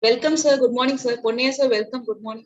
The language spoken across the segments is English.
Welcome, sir. Good morning, sir. Ponniah, sir. Welcome. Good morning.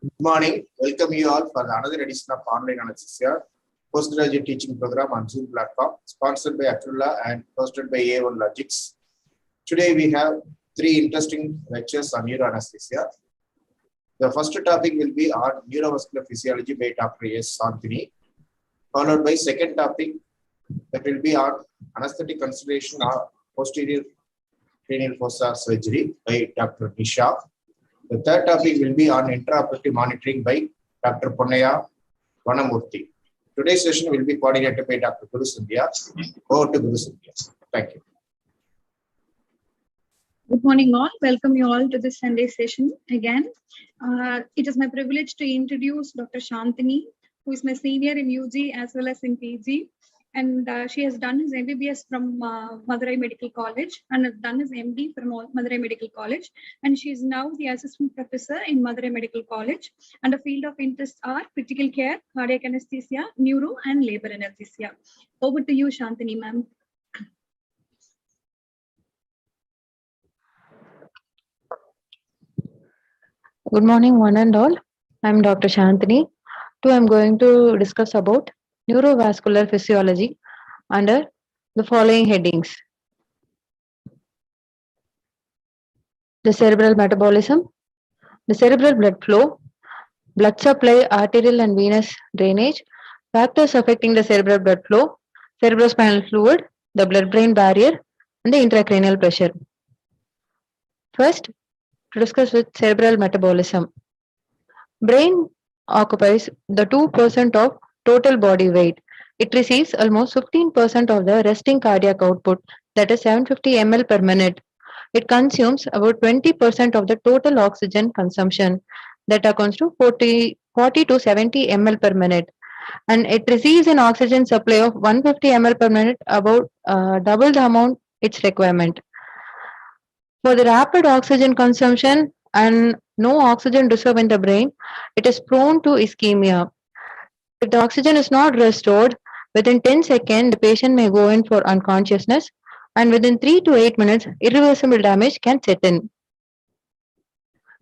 Good morning. Welcome you all for another edition of Online Anaesthesia Postgraduate Teaching Program on Zoom platform, sponsored by Atrulla and hosted by A1 Logics. Today we have three interesting lectures on neuroanesthesia. The first topic will be on neurovascular physiology by Dr.S. Shanthini, followed by second topic that will be on anesthetic consideration of posterior cranial fossa surgery by Dr. Nisha. The third topic will be on intraoperative monitoring by Dr.Ponniah Vanamoorthy. Today's session will be coordinated by Dr. Guru Sandhya. Over to Guru Sandhya. Thank you. Good morning all. Welcome you all to this Sunday session again. It is my privilege to introduce Dr. Shanthini, who is my senior in UG as well as in PG. And she has done his MBBS from Madurai Medical College and has done his MD from Madurai Medical College. And she is now the assistant professor in Madurai Medical College. And the field of interest are critical care, cardiac anesthesia, neuro and labor anesthesia. Over to you, Shanthini, ma'am. Good morning, one and all. I'm Dr. Shanthini. Today I'm going to discuss about neurovascular physiology under the following headings: the cerebral metabolism, the cerebral blood flow, blood supply, arterial and venous drainage, factors affecting the cerebral blood flow, cerebrospinal fluid, the blood-brain barrier, and the intracranial pressure. First, to discuss with cerebral metabolism. Brain occupies the 2% of total body weight. It receives almost 15% of the resting cardiac output, that is 750 ml per minute. It consumes about 20% of the total oxygen consumption, that accounts to 40 to 70 ml per minute. And it receives an oxygen supply of 150 ml per minute, about double the amount its requirement. For the rapid oxygen consumption and no oxygen reserve in the brain, it is prone to ischemia. If the oxygen is not restored, within 10 seconds, the patient may go in for unconsciousness, and within 3 to 8 minutes, irreversible damage can set in.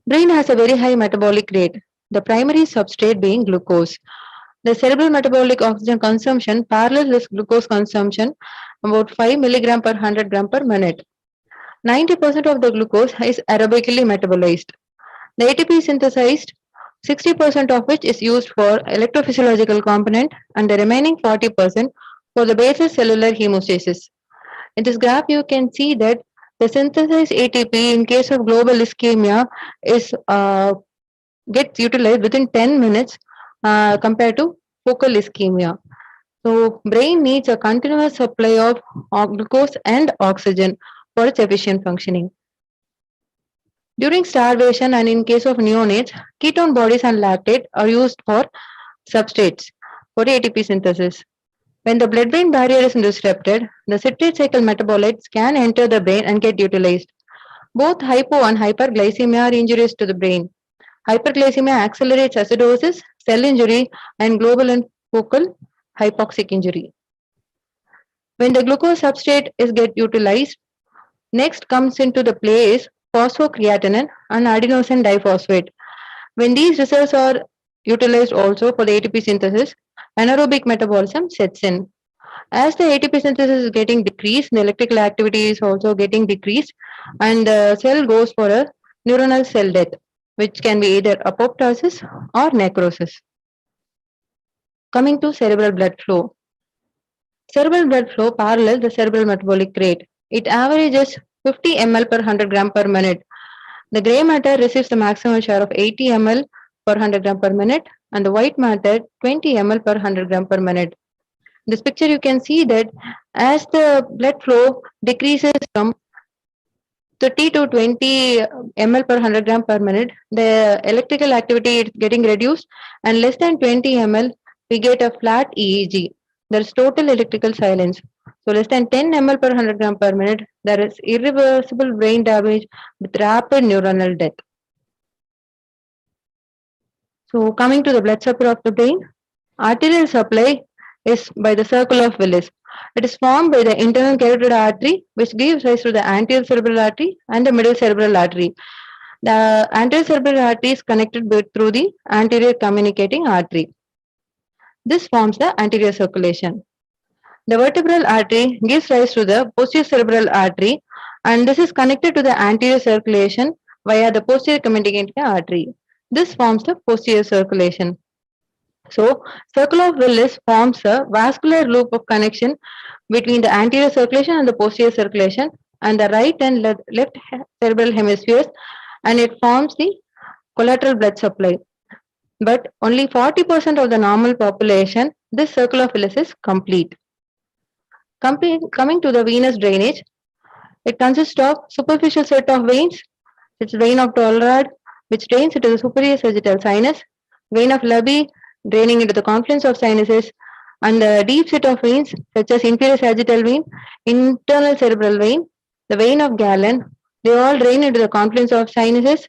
Brain has a very high metabolic rate, the primary substrate being glucose. The cerebral metabolic oxygen consumption parallels this glucose consumption, about 5 milligram per 100 gram per minute. 90% of the glucose is aerobically metabolized. The ATP is synthesized, 60% of which is used for electrophysiological component and the remaining 40% for the basal cellular hemostasis. In this graph, you can see that the synthesized ATP in case of global ischemia is gets utilized within 10 minutes compared to focal ischemia. So, brain needs a continuous supply of glucose and oxygen for its efficient functioning. During starvation and in case of neonates, ketone bodies and lactate are used for substrates for ATP synthesis. When the blood-brain barrier is disrupted, the citrate cycle metabolites can enter the brain and get utilized. Both hypo and hyperglycemia are injurious to the brain. Hyperglycemia accelerates acidosis, cell injury, and global and focal hypoxic injury. When the glucose substrate is get utilized, next comes into the play is phosphocreatinine and adenosine diphosphate. When these reserves are utilized also for the ATP synthesis, anaerobic metabolism sets in. As the ATP synthesis is getting decreased, the electrical activity is also getting decreased, and the cell goes for a neuronal cell death, which can be either apoptosis or necrosis. Coming to cerebral blood flow. Cerebral blood flow parallels the cerebral metabolic rate. It averages 50 ml per 100 gram per minute. The gray matter receives the maximum share of 80 ml per 100 gram per minute and the white matter 20 ml per 100 gram per minute. In this picture, you can see that as the blood flow decreases from 30 to 20 ml per 100 gram per minute, the electrical activity is getting reduced, and less than 20 ml, we get a flat EEG. There is total electrical silence. So less than 10 ml per 100 gram per minute, there is irreversible brain damage with rapid neuronal death. So coming to the blood supply of the brain, arterial supply is by the circle of Willis. It is formed by the internal carotid artery, which gives rise to the anterior cerebral artery and the middle cerebral artery. The anterior cerebral artery is connected through the anterior communicating artery. This forms the anterior circulation. The vertebral artery gives rise to the posterior cerebral artery, and this is connected to the anterior circulation via the posterior communicating artery. This forms the posterior circulation. So, circle of Willis forms a vascular loop of connection between the anterior circulation and the posterior circulation and the right and left cerebral hemispheres, and it forms the collateral blood supply. But only 40% of the normal population, this circle of Willis is complete. Coming to the venous drainage, it consists of superficial set of veins. It's vein of Tollard, which drains into the superior sagittal sinus, vein of Lebbe, draining into the confluence of sinuses, and the deep set of veins such as inferior sagittal vein, internal cerebral vein, the vein of Galen, they all drain into the confluence of sinuses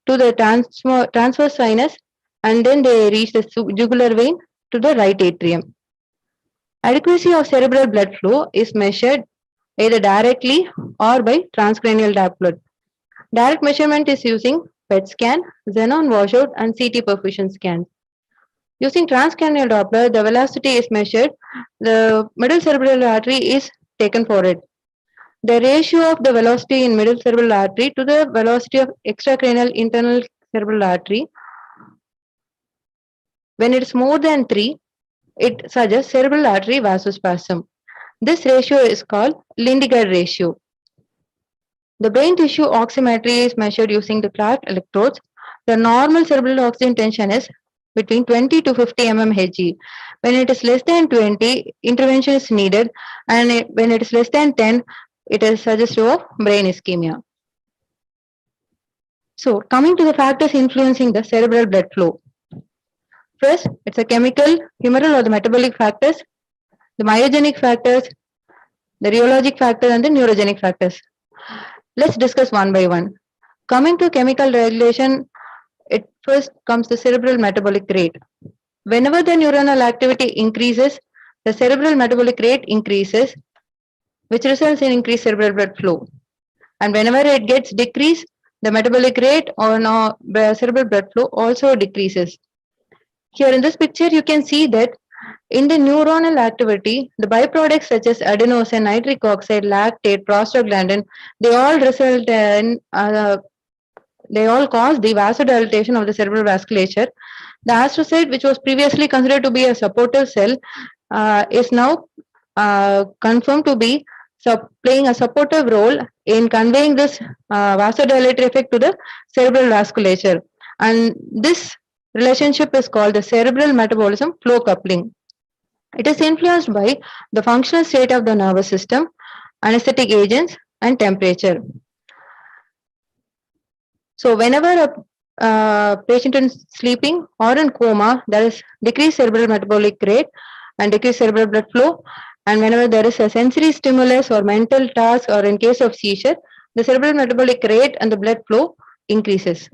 to the transverse sinus, and then they reach the jugular vein to the right atrium. Adequacy of cerebral blood flow is measured either directly or by transcranial Doppler. Direct measurement is using PET scan, xenon washout, and CT perfusion scans. Using transcranial Doppler, the velocity is measured. The middle cerebral artery is taken for it. The ratio of the velocity in middle cerebral artery to the velocity of extracranial internal cerebral artery, when it is more than 3, it suggests cerebral artery vasospasm. This ratio is called Lindiger ratio. The brain tissue oximetry is measured using the Clark electrodes. The normal cerebral oxygen tension is between 20 to 50 mmHg. When it is less than 20, intervention is needed, and when it is less than 10, it is suggestive of brain ischemia. So, coming to the factors influencing the cerebral blood flow. First, it's a chemical, humoral or the metabolic factors, the myogenic factors, the rheologic factor, and the neurogenic factors. Let's discuss one by one. Coming to chemical regulation, it first comes the cerebral metabolic rate. Whenever the neuronal activity increases, the cerebral metabolic rate increases, which results in increased cerebral blood flow. And whenever it gets decreased, the metabolic rate or cerebral blood flow also decreases. Here in this picture, you can see that in the neuronal activity, the byproducts such as adenosine, nitric oxide, lactate, prostaglandin, they all result in, they all cause the vasodilatation of the cerebral vasculature. The astrocyte, which was previously considered to be a supportive cell, is now confirmed to be playing a supportive role in conveying this vasodilatory effect to the cerebral vasculature. And this relationship is called the cerebral metabolism flow coupling. It is influenced by the functional state of the nervous system, anesthetic agents, and temperature. So whenever a patient is sleeping or in coma, there is decreased cerebral metabolic rate and decreased cerebral blood flow. And whenever there is a sensory stimulus or mental task, or in case of seizure, the cerebral metabolic rate and the blood flow increases.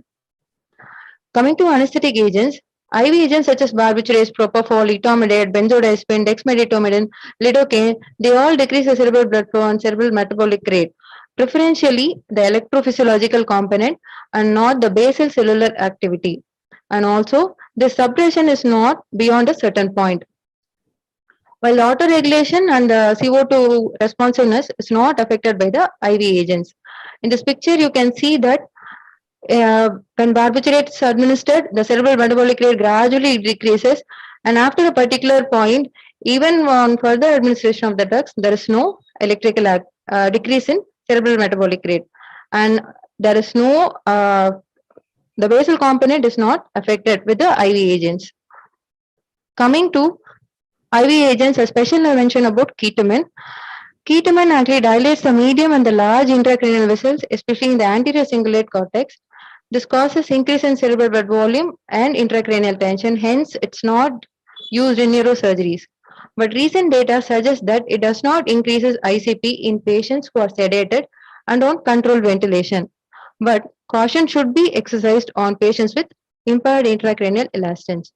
Coming to anesthetic agents, IV agents such as barbiturates, propofol, etomidate, benzodiazepine, dexmedetomidine, lidocaine, they all decrease the cerebral blood flow and cerebral metabolic rate, preferentially the electrophysiological component and not the basal cellular activity. And also, the suppression is not beyond a certain point. While the autoregulation and the CO2 responsiveness is not affected by the IV agents. In this picture, you can see that when barbiturate is administered, the cerebral metabolic rate gradually decreases, and after a particular point, even on further administration of the drugs, there is no electrical decrease in cerebral metabolic rate. And there is no, the basal component is not affected with the IV agents. Coming to IV agents, a special mention about ketamine. Ketamine actually dilates the medium and the large intracranial vessels, especially in the anterior cingulate cortex. This causes increase in cerebral blood volume and intracranial tension, hence it's not used in neurosurgeries. But recent data suggests that it does not increase ICP in patients who are sedated and on controlled ventilation. But caution should be exercised on patients with impaired intracranial elastance.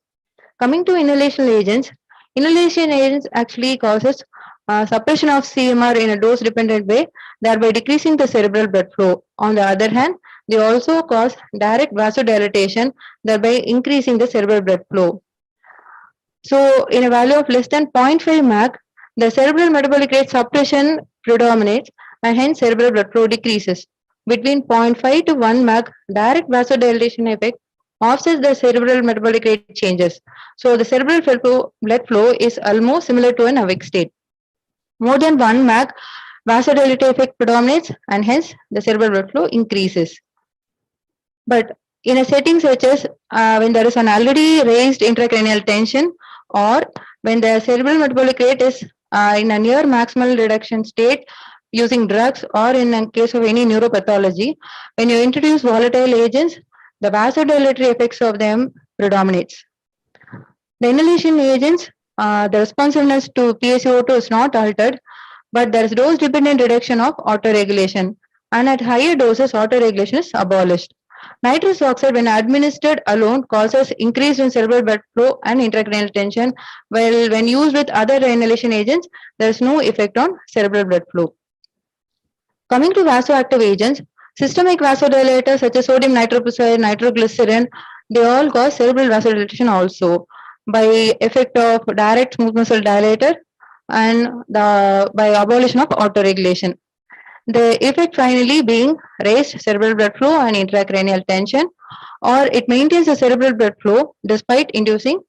Coming to inhalation agents actually causes suppression of CMR in a dose-dependent way, thereby decreasing the cerebral blood flow. On the other hand, they also cause direct vasodilatation, thereby increasing the cerebral blood flow. So, in a value of less than 0.5 MAC, the cerebral metabolic rate suppression predominates and hence cerebral blood flow decreases. Between 0.5 to 1 MAC, direct vasodilation effect offsets the cerebral metabolic rate changes. So, the cerebral blood flow is almost similar to an awake state. More than 1 MAC, vasodilator effect predominates and hence the cerebral blood flow increases. But in a setting such as when there is an already raised intracranial tension, or when the cerebral metabolic rate is in a near maximal reduction state using drugs, or in a case of any neuropathology, when you introduce volatile agents, the vasodilatory effects of them predominates. The inhalation agents, the responsiveness to PaCO2 is not altered, but there is dose-dependent reduction of autoregulation, and at higher doses, autoregulation is abolished. Nitrous oxide, when administered alone, causes increase in cerebral blood flow and intracranial tension, while when used with other inhalation agents, there is no effect on cerebral blood flow. Coming to vasoactive agents, systemic vasodilators such as sodium nitroprusside, nitroglycerin, they all cause cerebral vasodilatation also by effect of direct smooth muscle dilator and by abolition of autoregulation. The effect finally being raised cerebral blood flow and intracranial tension, or it maintains the cerebral blood flow despite inducing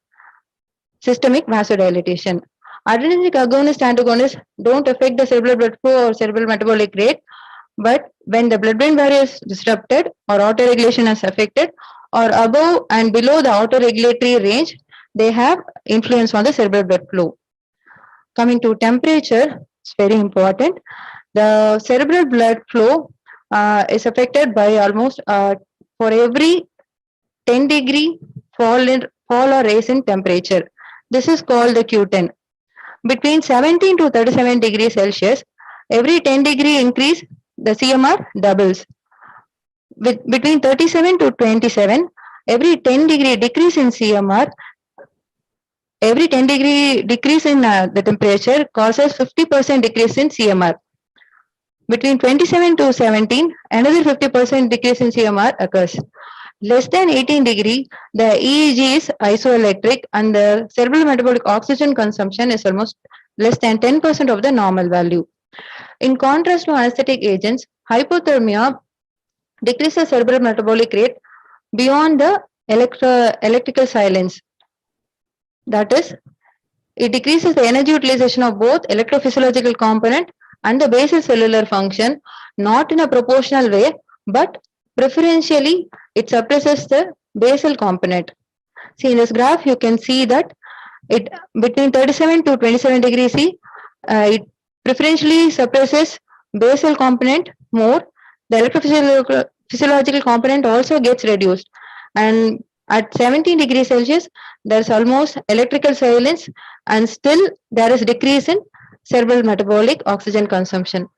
systemic vasodilatation. Adrenergic agonist antagonists don't affect the cerebral blood flow or cerebral metabolic rate, but when the blood-brain barrier is disrupted or autoregulation is affected, or above and below the autoregulatory range, they have influence on the cerebral blood flow. Coming to temperature, it's very important. The cerebral blood flow is affected by almost for every 10 degree fall or rise in temperature. This is called the Q10. Between 17 to 37 degrees Celsius, every 10 degree increase, the CMR doubles. Between 37 to 27, every 10 degree decrease in CMR, every 10 degree decrease in the temperature causes 50% decrease in CMR. Between 27 to 17, another 50% decrease in CMR occurs. Less than 18 degree, the EEG is isoelectric and the cerebral metabolic oxygen consumption is almost less than 10% of the normal value. In contrast to anesthetic agents, hypothermia decreases cerebral metabolic rate beyond the electrical silence. That is, it decreases the energy utilization of both electrophysiological component and the basal cellular function, not in a proportional way, but preferentially it suppresses the basal component. See, in this graph, you can see that it between 37 to 27 degrees C, it preferentially suppresses basal component more. The electrophysiological component also gets reduced, and at 17 degrees Celsius, there's almost electrical silence, and still there is decrease in cerebral metabolic oxygen consumption.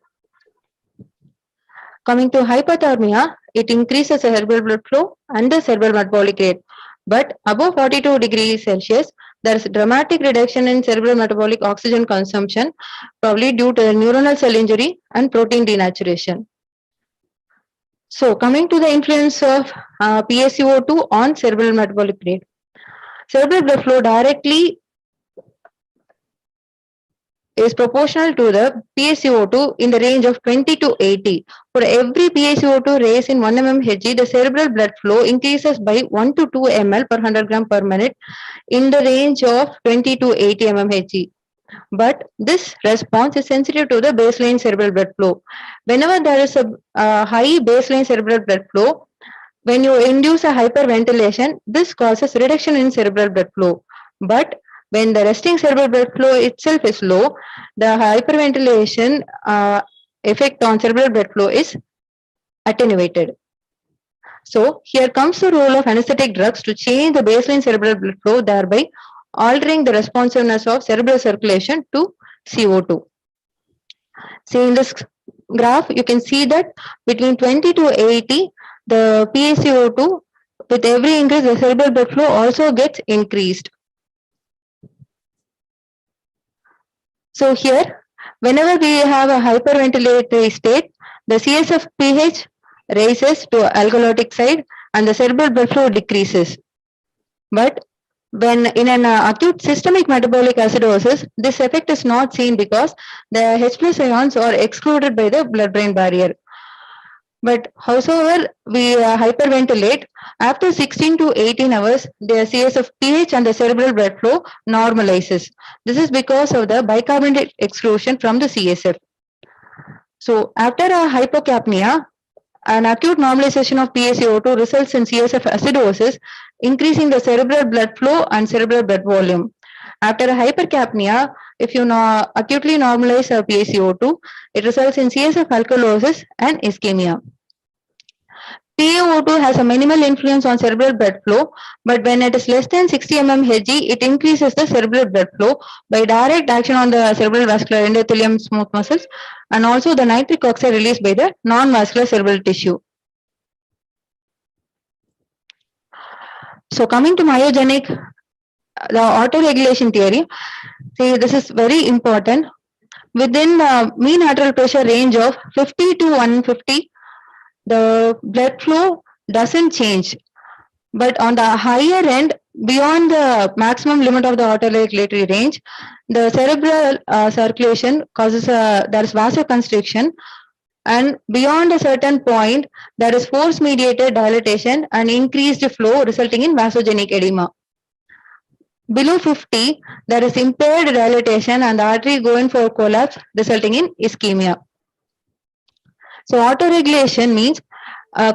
Coming to hypothermia, it increases the cerebral blood flow and the cerebral metabolic rate. But above 42 degrees Celsius, there is a dramatic reduction in cerebral metabolic oxygen consumption, probably due to neuronal cell injury and protein denaturation. So, coming to the influence of PaCO2 on cerebral metabolic rate. Cerebral blood flow directly is proportional to the PaCO2 in the range of 20 to 80. For every PaCO2 raise in 1 mmHg, the cerebral blood flow increases by 1 to 2 ml per 100 gram per minute in the range of 20 to 80 mmHg. But this response is sensitive to the baseline cerebral blood flow. Whenever there is a high baseline cerebral blood flow, when you induce a hyperventilation, this causes reduction in cerebral blood flow. But when the resting cerebral blood flow itself is low, the hyperventilation effect on cerebral blood flow is attenuated. So here comes the role of anesthetic drugs to change the baseline cerebral blood flow, thereby altering the responsiveness of cerebral circulation to CO2. See in this graph, you can see that between 20 to 80, the PaCO2, with every increase, the cerebral blood flow also gets increased. So here, whenever we have a hyperventilatory state, the CSF pH raises to alkalotic side and the cerebral blood flow decreases. But when in an acute systemic metabolic acidosis, this effect is not seen because the H plus ions are excluded by the blood-brain barrier. But howsoever we hyperventilate, after 16 to 18 hours, the CSF pH and the cerebral blood flow normalizes. This is because of the bicarbonate exclusion from the CSF. So after a hypocapnia, an acute normalization of PaCO2 results in CSF acidosis, increasing the cerebral blood flow and cerebral blood volume. After a hypercapnia, if you acutely normalize a PaCO2, it results in CSF alkalosis and ischemia. PaO2 has a minimal influence on cerebral blood flow, but when it is less than 60 mmHg, it increases the cerebral blood flow by direct action on the cerebral vascular endothelium smooth muscles and also the nitric oxide released by the non-vascular cerebral tissue. So coming to myogenic, the autoregulation theory, see this is very important. Within the mean arterial pressure range of 50 to 150, the blood flow doesn't change. But on the higher end, beyond the maximum limit of the autoregulatory range, the cerebral circulation causes there is vasoconstriction, and beyond a certain point, there is force-mediated dilatation and increased flow resulting in vasogenic edema. Below 50, there is impaired dilatation and the artery going for collapse resulting in ischemia. So autoregulation means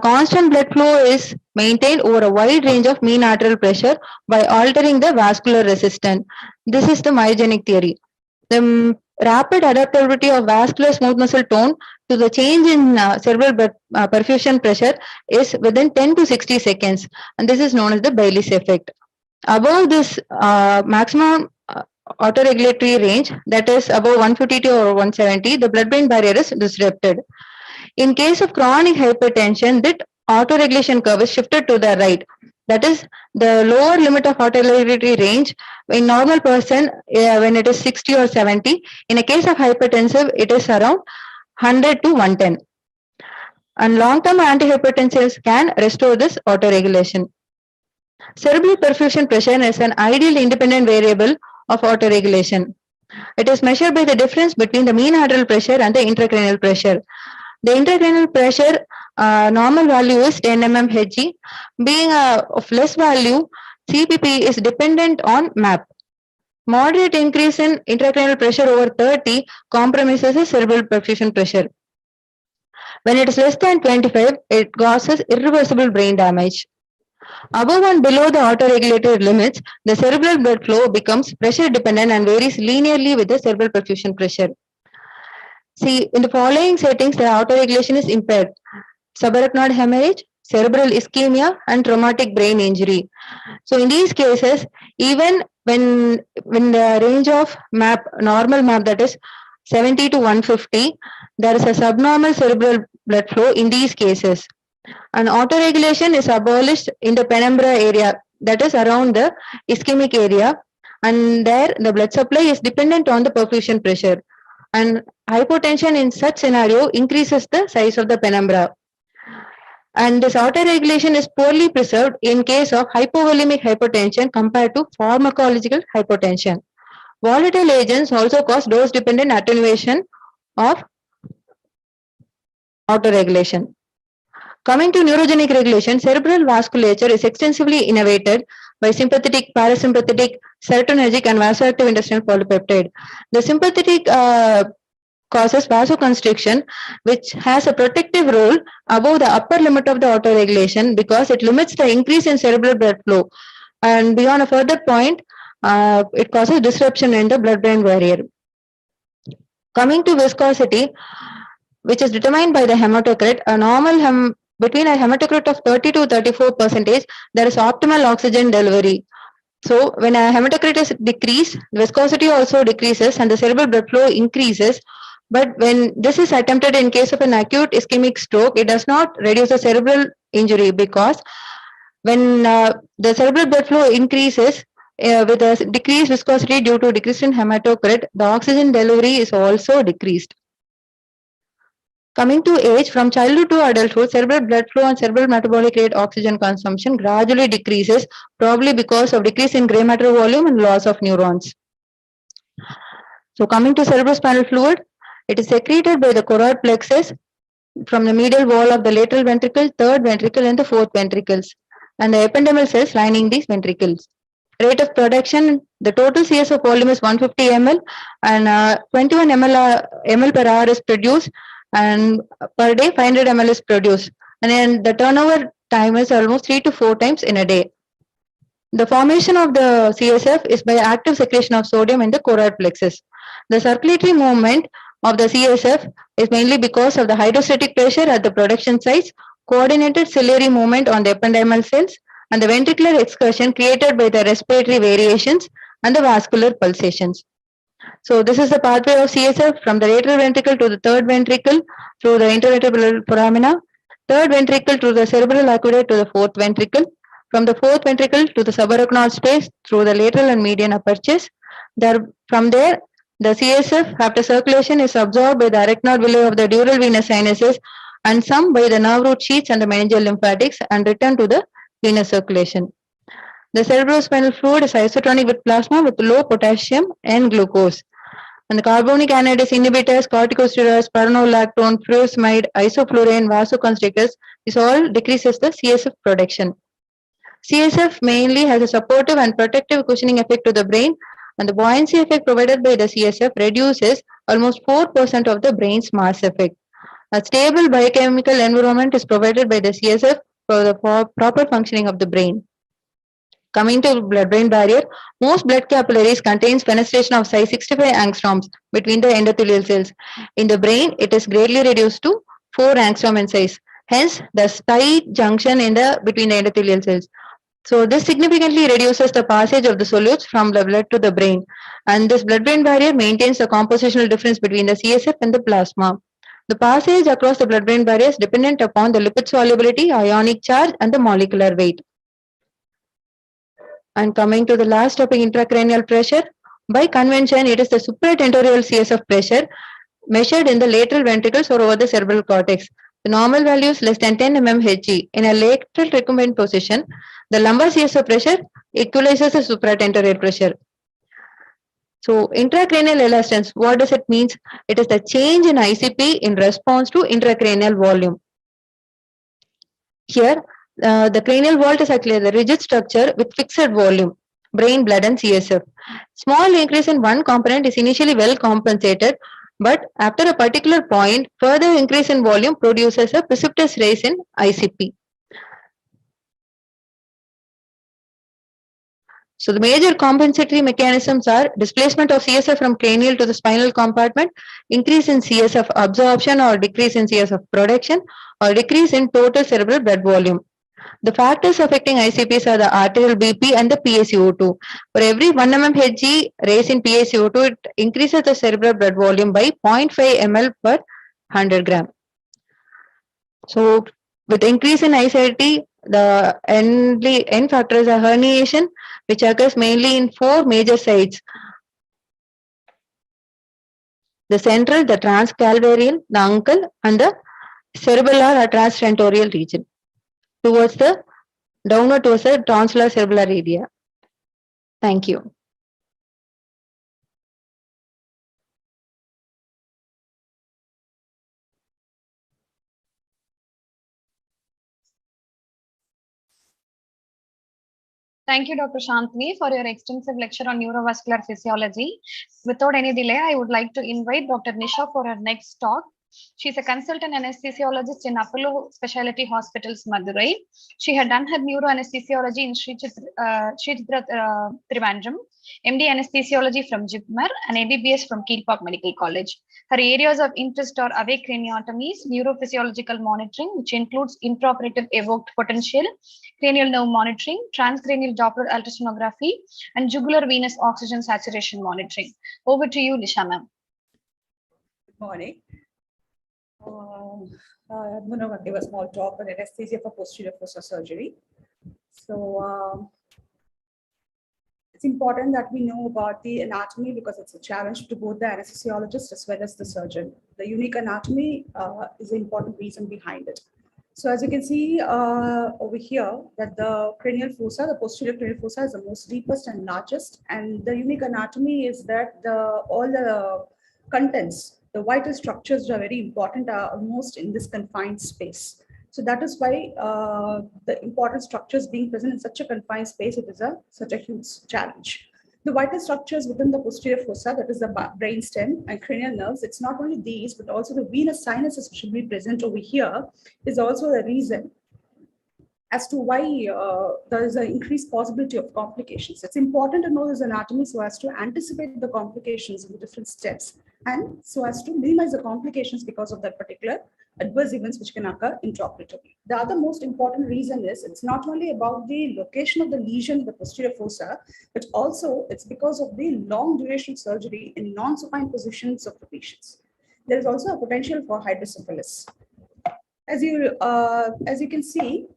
constant blood flow is maintained over a wide range of mean arterial pressure by altering the vascular resistance. This is the myogenic theory. The rapid adaptability of vascular smooth muscle tone to the change in cerebral blood perfusion pressure is within 10 to 60 seconds, and this is known as the Baylis effect. Above this maximum autoregulatory range, that is above 150 or 170, the blood-brain barrier is disrupted. In case of chronic hypertension, that autoregulation curve is shifted to the right. That is the lower limit of autoregulatory range in normal person when it is 60 or 70. In a case of hypertensive, it is around 100 to 110. And long-term antihypertensives can restore this autoregulation. Cerebral perfusion pressure is an ideal independent variable of autoregulation. It is measured by the difference between the mean arterial pressure and the intracranial pressure. The intracranial pressure normal value is 10 mmHg. Being of less value, CPP is dependent on MAP. Moderate increase in intracranial pressure over 30 compromises the cerebral perfusion pressure. When it is less than 25, it causes irreversible brain damage. Above and below the autoregulatory limits, the cerebral blood flow becomes pressure dependent and varies linearly with the cerebral perfusion pressure. See, in the following settings, the autoregulation is impaired: subarachnoid hemorrhage, cerebral ischemia, and traumatic brain injury. So, in these cases, even when the range of MAP, normal MAP, that is 70 to 150, there is a subnormal cerebral blood flow in these cases. And autoregulation is abolished in the penumbra area, that is around the ischemic area, and there the blood supply is dependent on the perfusion pressure. And hypotension in such scenario increases the size of the penumbra. And this autoregulation is poorly preserved in case of hypovolemic hypertension compared to pharmacological hypotension. Volatile agents also cause dose-dependent attenuation of autoregulation. Coming to neurogenic regulation, cerebral vasculature is extensively innervated by sympathetic, parasympathetic, serotonergic, and vasoactive intestinal polypeptide. The sympathetic causes vasoconstriction, which has a protective role above the upper limit of the autoregulation because it limits the increase in cerebral blood flow. And beyond a further point, it causes disruption in the blood-brain barrier. Coming to viscosity, which is determined by the hematocrit, a normal between a hematocrit of 30 to 34%, there is optimal oxygen delivery. So when a hematocrit is decreased, viscosity also decreases and the cerebral blood flow increases. But when this is attempted in case of an acute ischemic stroke, it does not reduce the cerebral injury because when the cerebral blood flow increases with a decreased viscosity due to decrease in hematocrit, the oxygen delivery is also decreased. Coming to age, from childhood to adulthood, cerebral blood flow and cerebral metabolic rate oxygen consumption gradually decreases, probably because of decrease in gray matter volume and loss of neurons. So coming to cerebrospinal fluid, it is secreted by the choroid plexus from the medial wall of the lateral ventricle, third ventricle, and the fourth ventricles, and the ependymal cells lining these ventricles. Rate of production, the total CSF volume is 150 ml and 21 ml per hour is produced, and per day 500 ml is produced, and then the turnover time is almost 3 to 4 times in a day. The formation of the CSF is by active secretion of sodium in the choroid plexus. The circulatory movement of the CSF is mainly because of the hydrostatic pressure at the production sites, coordinated ciliary movement on the ependymal cells, and the ventricular excursion created by the respiratory variations and the vascular pulsations. So this is the pathway of CSF from the lateral ventricle to the third ventricle through the intervertebral foramina, third ventricle to the cerebral aqueduct to the fourth ventricle, from the fourth ventricle to the subarachnoid space through the lateral and median apertures. From there, the CSF after circulation is absorbed by the arachnoid villi of the dural venous sinuses and some by the nerve root sheaths and the meningeal lymphatics and returned to the venous circulation. The cerebrospinal fluid is isotonic with plasma with low potassium and glucose. And the carbonic anhydrase inhibitors, corticosteroids, spironolactone, furosemide, isoflurane, vasoconstrictors, this all decreases the CSF production. CSF mainly has a supportive and protective cushioning effect to the brain, and the buoyancy effect provided by the CSF reduces almost 4% of the brain's mass effect. A stable biochemical environment is provided by the CSF for the proper functioning of the brain. Coming to blood-brain barrier, most blood capillaries contains fenestration of size 65 angstroms between the endothelial cells. In the brain, it is greatly reduced to 4 angstrom in size. Hence, the tight junction between the endothelial cells. So this significantly reduces the passage of the solutes from the blood to the brain. And this blood-brain barrier maintains the compositional difference between the CSF and the plasma. The passage across the blood-brain barrier is dependent upon the lipid solubility, ionic charge, and the molecular weight. And coming to the last topic, intracranial pressure. By convention, it is the supratentorial CSF pressure measured in the lateral ventricles or over the cerebral cortex. The normal value is less than 10 mmHg. In a lateral recumbent position, the lumbar CSF pressure equalizes the supratentorial pressure. So intracranial elastance, what does it mean? It is the change in ICP in response to intracranial volume. Here, the cranial vault is actually the rigid structure with fixed volume, brain, blood, and CSF. Small increase in one component is initially well compensated, but after a particular point, further increase in volume produces a precipitous rise in ICP. So the major compensatory mechanisms are displacement of CSF from cranial to the spinal compartment, increase in CSF absorption or decrease in CSF production, or decrease in total cerebral blood volume. The factors affecting ICPs are the arterial BP and the PaCO2. For every 1 mmHg raise in PaCO2, it increases the cerebral blood volume by 0.5 ml per 100 gram. So with increase in ICP, the end factor is a herniation, which occurs mainly in 4 major sites: the central, the transcalvarial, the uncal, and the cerebellar or transtentorial region towards the downward towards the tonsillar cerebellar area. Thank you. Thank you, Dr. Shanthini, for your extensive lecture on neurovascular physiology. Without any delay, I would like to invite Dr. Nisha for her next talk. She's a consultant anesthesiologist in Apollo Specialty Hospitals, Madurai. She had done her neuroanesthesiology in Sri Chitra Trivandrum, MD anesthesiology from JIPMER, and ABBS from Keelpark Medical College. Her areas of interest are awake craniotomies, neurophysiological monitoring, which includes intraoperative evoked potential, cranial nerve monitoring, transcranial Doppler ultrasonography, and jugular venous oxygen saturation monitoring. Over to you, Nisha ma'am. Good morning. I'm going to give a small talk on anesthesia for posterior fossa surgery. So it's important that we know about the anatomy because it's a challenge to both the anesthesiologist as well as the surgeon. The unique anatomy is the important reason behind it. So as you can see over here, that the cranial fossa, the posterior cranial fossa is the most deepest and largest. And the unique anatomy is that all the contents, the vital structures are very important, are almost in this confined space. So that is why the important structures being present in such a confined space, it is such a huge challenge. The vital structures within the posterior fossa, that is the brainstem and cranial nerves, it's not only these, but also the venous sinuses which should be present over here is also a reason as to why there is an increased possibility of complications. It's important to know this anatomy so as to anticipate the complications in the different steps and so as to minimize the complications because of that particular adverse events which can occur intraoperatively. The other most important reason is it's not only about the location of the lesion in the posterior fossa, but also it's because of the long duration surgery in non-supine positions of the patients. There is also a potential for hydrocephalus. As you can see,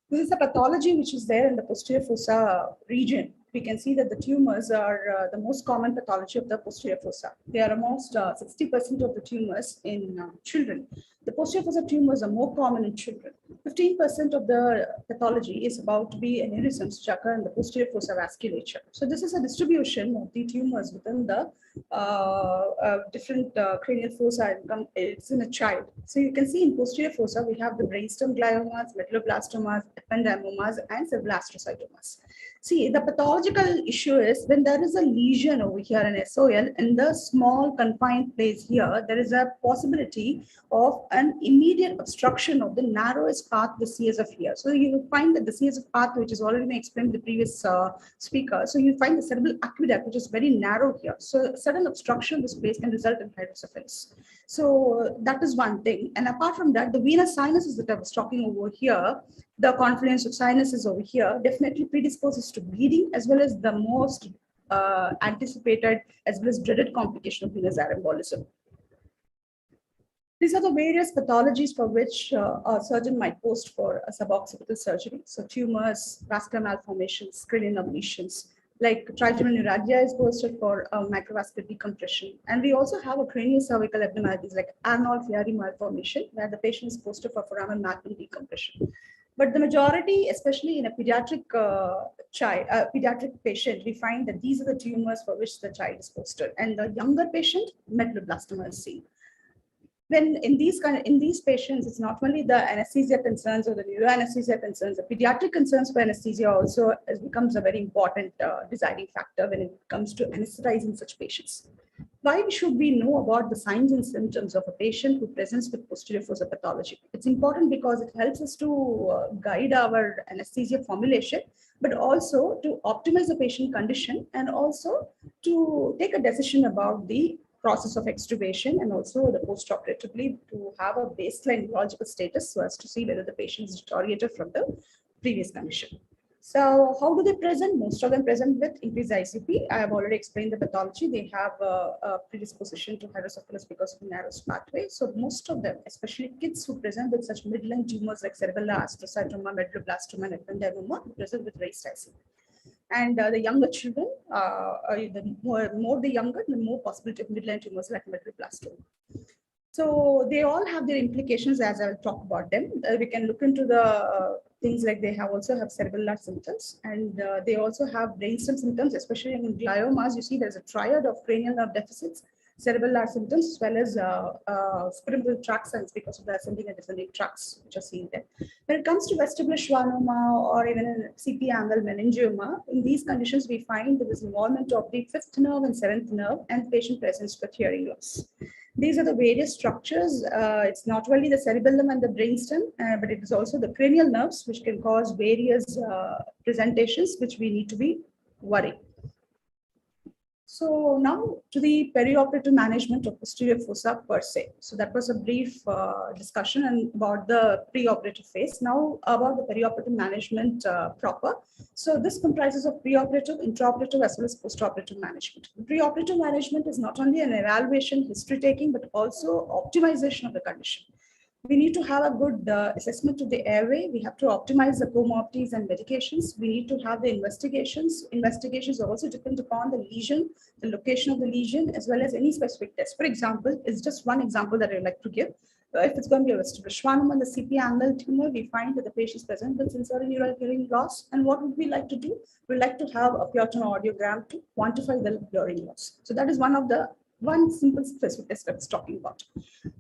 this is the pathology which is there in the posterior fossa region. We can see that the tumors are the most common pathology of the posterior fossa. They are almost 60% of the tumors in children. The posterior fossa tumors are more common in children. 15% of the pathology is about to be aneurysms which occur in the posterior fossa vasculature. So this is a distribution of the tumors within the different cranial fossa. It's in a child. So you can see in posterior fossa, we have the brainstem gliomas, medulloblastomas, ependymomas, and several astrocytomas. See, the pathological issue is when there is a lesion over here in SOL, in the small confined place here, there is a possibility of an immediate obstruction of the narrowest path, the CSF here. So you will find that the CSF path, which is already been explained in the previous speaker, so you find the cerebral aqueduct, which is very narrow here. So sudden obstruction of this place can result in hydrocephalus. So that is one thing. And apart from that, the venous sinuses that I was talking over here, the confluence of sinuses over here definitely predisposes to bleeding as well as the most anticipated as well as dreaded complication of venous embolism. These are the various pathologies for which a surgeon might post for a suboccipital surgery. So tumors, vascular malformations, cranial nerve lesions, like trigeminal neuralgia is posted for microvascular decompression. And we also have a cranial cervical abnormalities like Arnold-Chiari malformation, where the patient is posted for foramen magnum decompression. But the majority, especially in a pediatric pediatric patient, we find that these are the tumors for which the child is posted. And the younger patient, medulloblastoma is seen. When in these patients, it's not only the anesthesia concerns or the neuroanesthesia concerns, the pediatric concerns for anesthesia also becomes a very important deciding factor when it comes to anesthetizing such patients. Why should we know about the signs and symptoms of a patient who presents with posterior fossa pathology? It's important because it helps us to guide our anesthesia formulation, but also to optimize the patient condition and also to take a decision about the process of extubation and also the post-operatively to have a baseline neurological status so as to see whether the patient is deteriorated from the previous condition. So how do they present? Most of them present with increased ICP. I have already explained the pathology. They have a predisposition to hydrocephalus because of narrow pathway. So most of them, especially kids who present with such midline tumors like cerebellar, astrocytoma, medulloblastoma, and ependymoma, present with raised ICP. And the younger children, the more the younger, the more possibility of midline tumors like medulloblastoma. So they all have their implications as I'll talk about them. We can look into the things like they also have cerebellar symptoms and they also have brainstem symptoms, especially in gliomas. You see there's a triad of cranial nerve deficits, cerebellar symptoms as well as cerebral tract signs because of the ascending and descending tracts which are seen there. When it comes to vestibular schwannoma or even a CP angle meningioma, in these conditions we find there is involvement of the 5th nerve and 7th nerve and patient presents with hearing loss. These are the various structures. It's not only the cerebellum and the brainstem, but it is also the cranial nerves which can cause various presentations which we need to be worried. So now to the perioperative management of posterior fossa per se. So that was a brief discussion and about the preoperative phase. Now about the perioperative management proper. So this comprises of preoperative, intraoperative as well as postoperative management. The preoperative management is not only an evaluation, history taking, but also optimization of the condition. We need to have a good assessment of the airway. We have to optimize the comorbidities and medications. We need to have the investigations. Investigations also depend upon the lesion, the location of the lesion, as well as any specific test. For example, it's just one example that I'd like to give. If it's going to be a vestibular schwannoma, the CP angle tumor, we find that the patient is present with sensorineural hearing loss. And what would we like to do? We'd like to have a Purton audiogram to quantify the hearing loss. So that is one simple specific test I was talking about.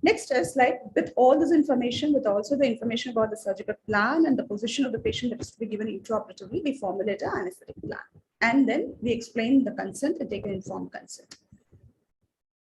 Next is like with all this information, with also the information about the surgical plan and the position of the patient that is to be given intraoperatively, we formulate an anesthetic plan. And then we explain the consent and take an informed consent.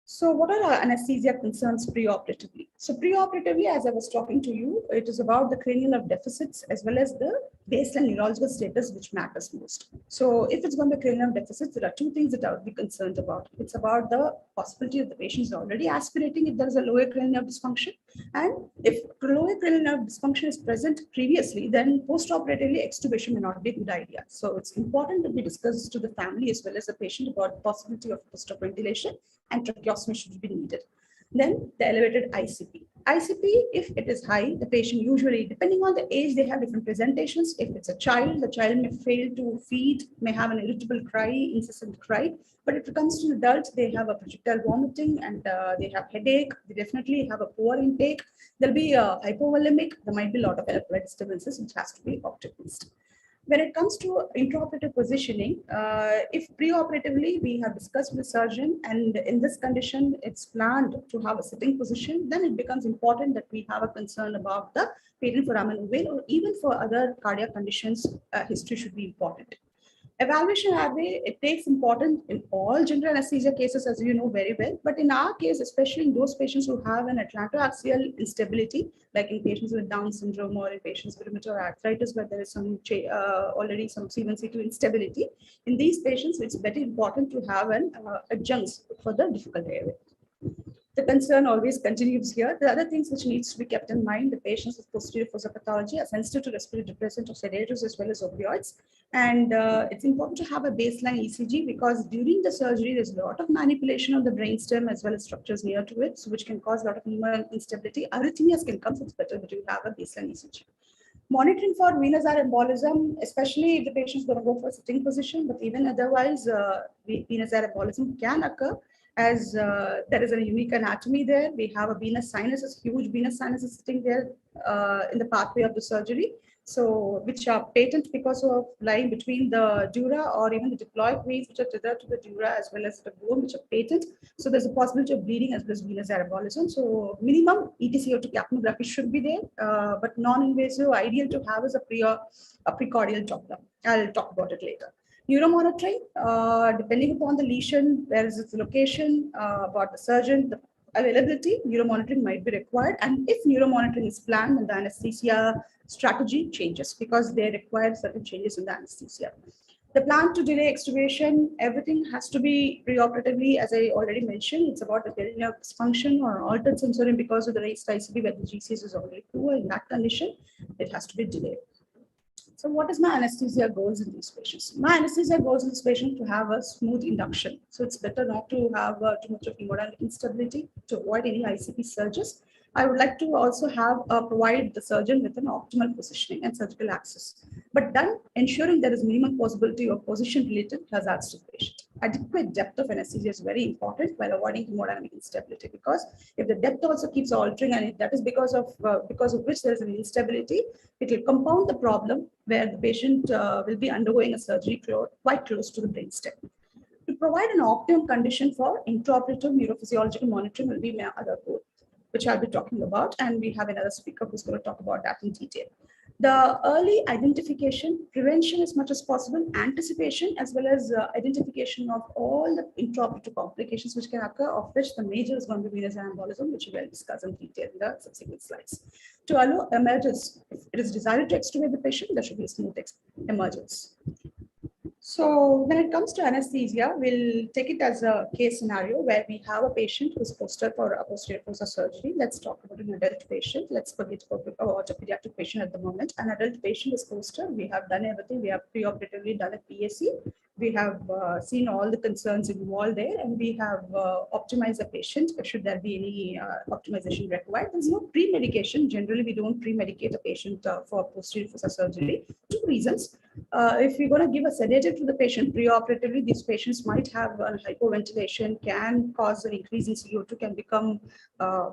So what are our anesthesia concerns preoperatively? So preoperatively, as I was talking to you, it is about the cranial nerve deficits as well as the baseline neurological status, which matters most. So if it's going to be cranial nerve deficits, there are two things that I would be concerned about. It's about the possibility of the patient is already aspirating if there is a lower cranial nerve dysfunction. And if lower cranial nerve dysfunction is present previously, then postoperatively extubation may not be a good idea. So it's important that we discuss to the family as well as the patient about the possibility of post-op ventilation and tracheostomy should be needed. Then the elevated ICP. ICP, if it is high, the patient usually, depending on the age, they have different presentations. If it's a child, the child may fail to feed, may have an irritable cry, incessant cry. But if it comes to adults, they have a projectile vomiting and they have headache. They definitely have a poor intake. There'll be a hypovolemic. There might be a lot of electrolyte disturbances, which has to be optimized. When it comes to intraoperative positioning, if preoperatively we have discussed with the surgeon and in this condition it's planned to have a sitting position, then it becomes important that we have a concern about the patent foramen ovale or even for other cardiac conditions, history should be important. Evaluation airway, it takes important in all general anesthesia cases, as you know very well. But in our case, especially in those patients who have an atlantoaxial instability, like in patients with Down syndrome or in patients with rheumatoid arthritis, where there is some already some C1, C2 instability, in these patients, it's very important to have an adjunct for the difficult airway. The concern always continues here. The other things which needs to be kept in mind, the patients with posterior fossa pathology are sensitive to respiratory depressant or sedatives as well as opioids. And it's important to have a baseline ECG because during the surgery, there's a lot of manipulation of the brainstem as well as structures near to it, so which can cause a lot of instability. Arrhythmias can come, so it's better that you have a baseline ECG. Monitoring for venous artery embolism, especially if the patient is going to go for a sitting position, but even otherwise, venous artery embolism can occur. As there is a unique anatomy there. We have a venous sinus, a huge venous sinus is sitting there in the pathway of the surgery. So, which are patent because of lying between the dura or even the diploid veins, which are tethered to the dura as well as the bone, which are patent. So, there's a possibility of bleeding as well as venous embolism. So, minimum ETCO2 capnography should be there, but non-invasive, ideal to have is a precordial Doppler. I'll talk about it later. Neuromonitoring, depending upon the lesion, where is its location, about the surgeon, the availability, neuromonitoring might be required. And if neuromonitoring is planned, then the anesthesia strategy changes because they require certain changes in the anesthesia. The plan to delay extubation, everything has to be preoperatively, as I already mentioned. It's about the hearing nerve dysfunction or altered sensorium because of the raised ICP where the GCS is already poor. In that condition, it has to be delayed. So what is my anesthesia goals in these patients? My anesthesia goals in this patient to have a smooth induction. So it's better not to have too much of hemodynamic instability to avoid any ICP surges. I would like to also have provide the surgeon with an optimal positioning and surgical access, but done ensuring there is minimum possibility of position-related hazards to the patient. Adequate depth of anesthesia is very important while avoiding hemodynamic instability because if the depth also keeps altering and that is because of which there is an instability, it will compound the problem where the patient will be undergoing a surgery quite close to the brainstem. To provide an optimum condition for intraoperative neurophysiological monitoring will be my other goal, which I'll be talking about. And we have another speaker who's going to talk about that in detail. The early identification, prevention as much as possible, anticipation, as well as identification of all the intraoperative complications which can occur, of which the major is going to be venous embolism, which we will discuss in detail in the subsequent slides. To allow emergence, if it is desired to extubate the patient, there should be a smooth emergence. So when it comes to anesthesia, we'll take it as a case scenario where we have a patient who's posted for a posterior fossa surgery. Let's talk about an adult patient. Let's forget about a pediatric patient at the moment. An adult patient is posted. We have done everything. We have preoperatively done a PSC. We have seen all the concerns involved there, and we have optimized the patient. Should there be any optimization required? There's no pre-medication. Generally, we don't pre-medicate a patient for posterior fossa surgery. Two reasons. If we're going to give a sedative to the patient preoperatively, these patients might have hypoventilation, can cause an increase in CO2, can become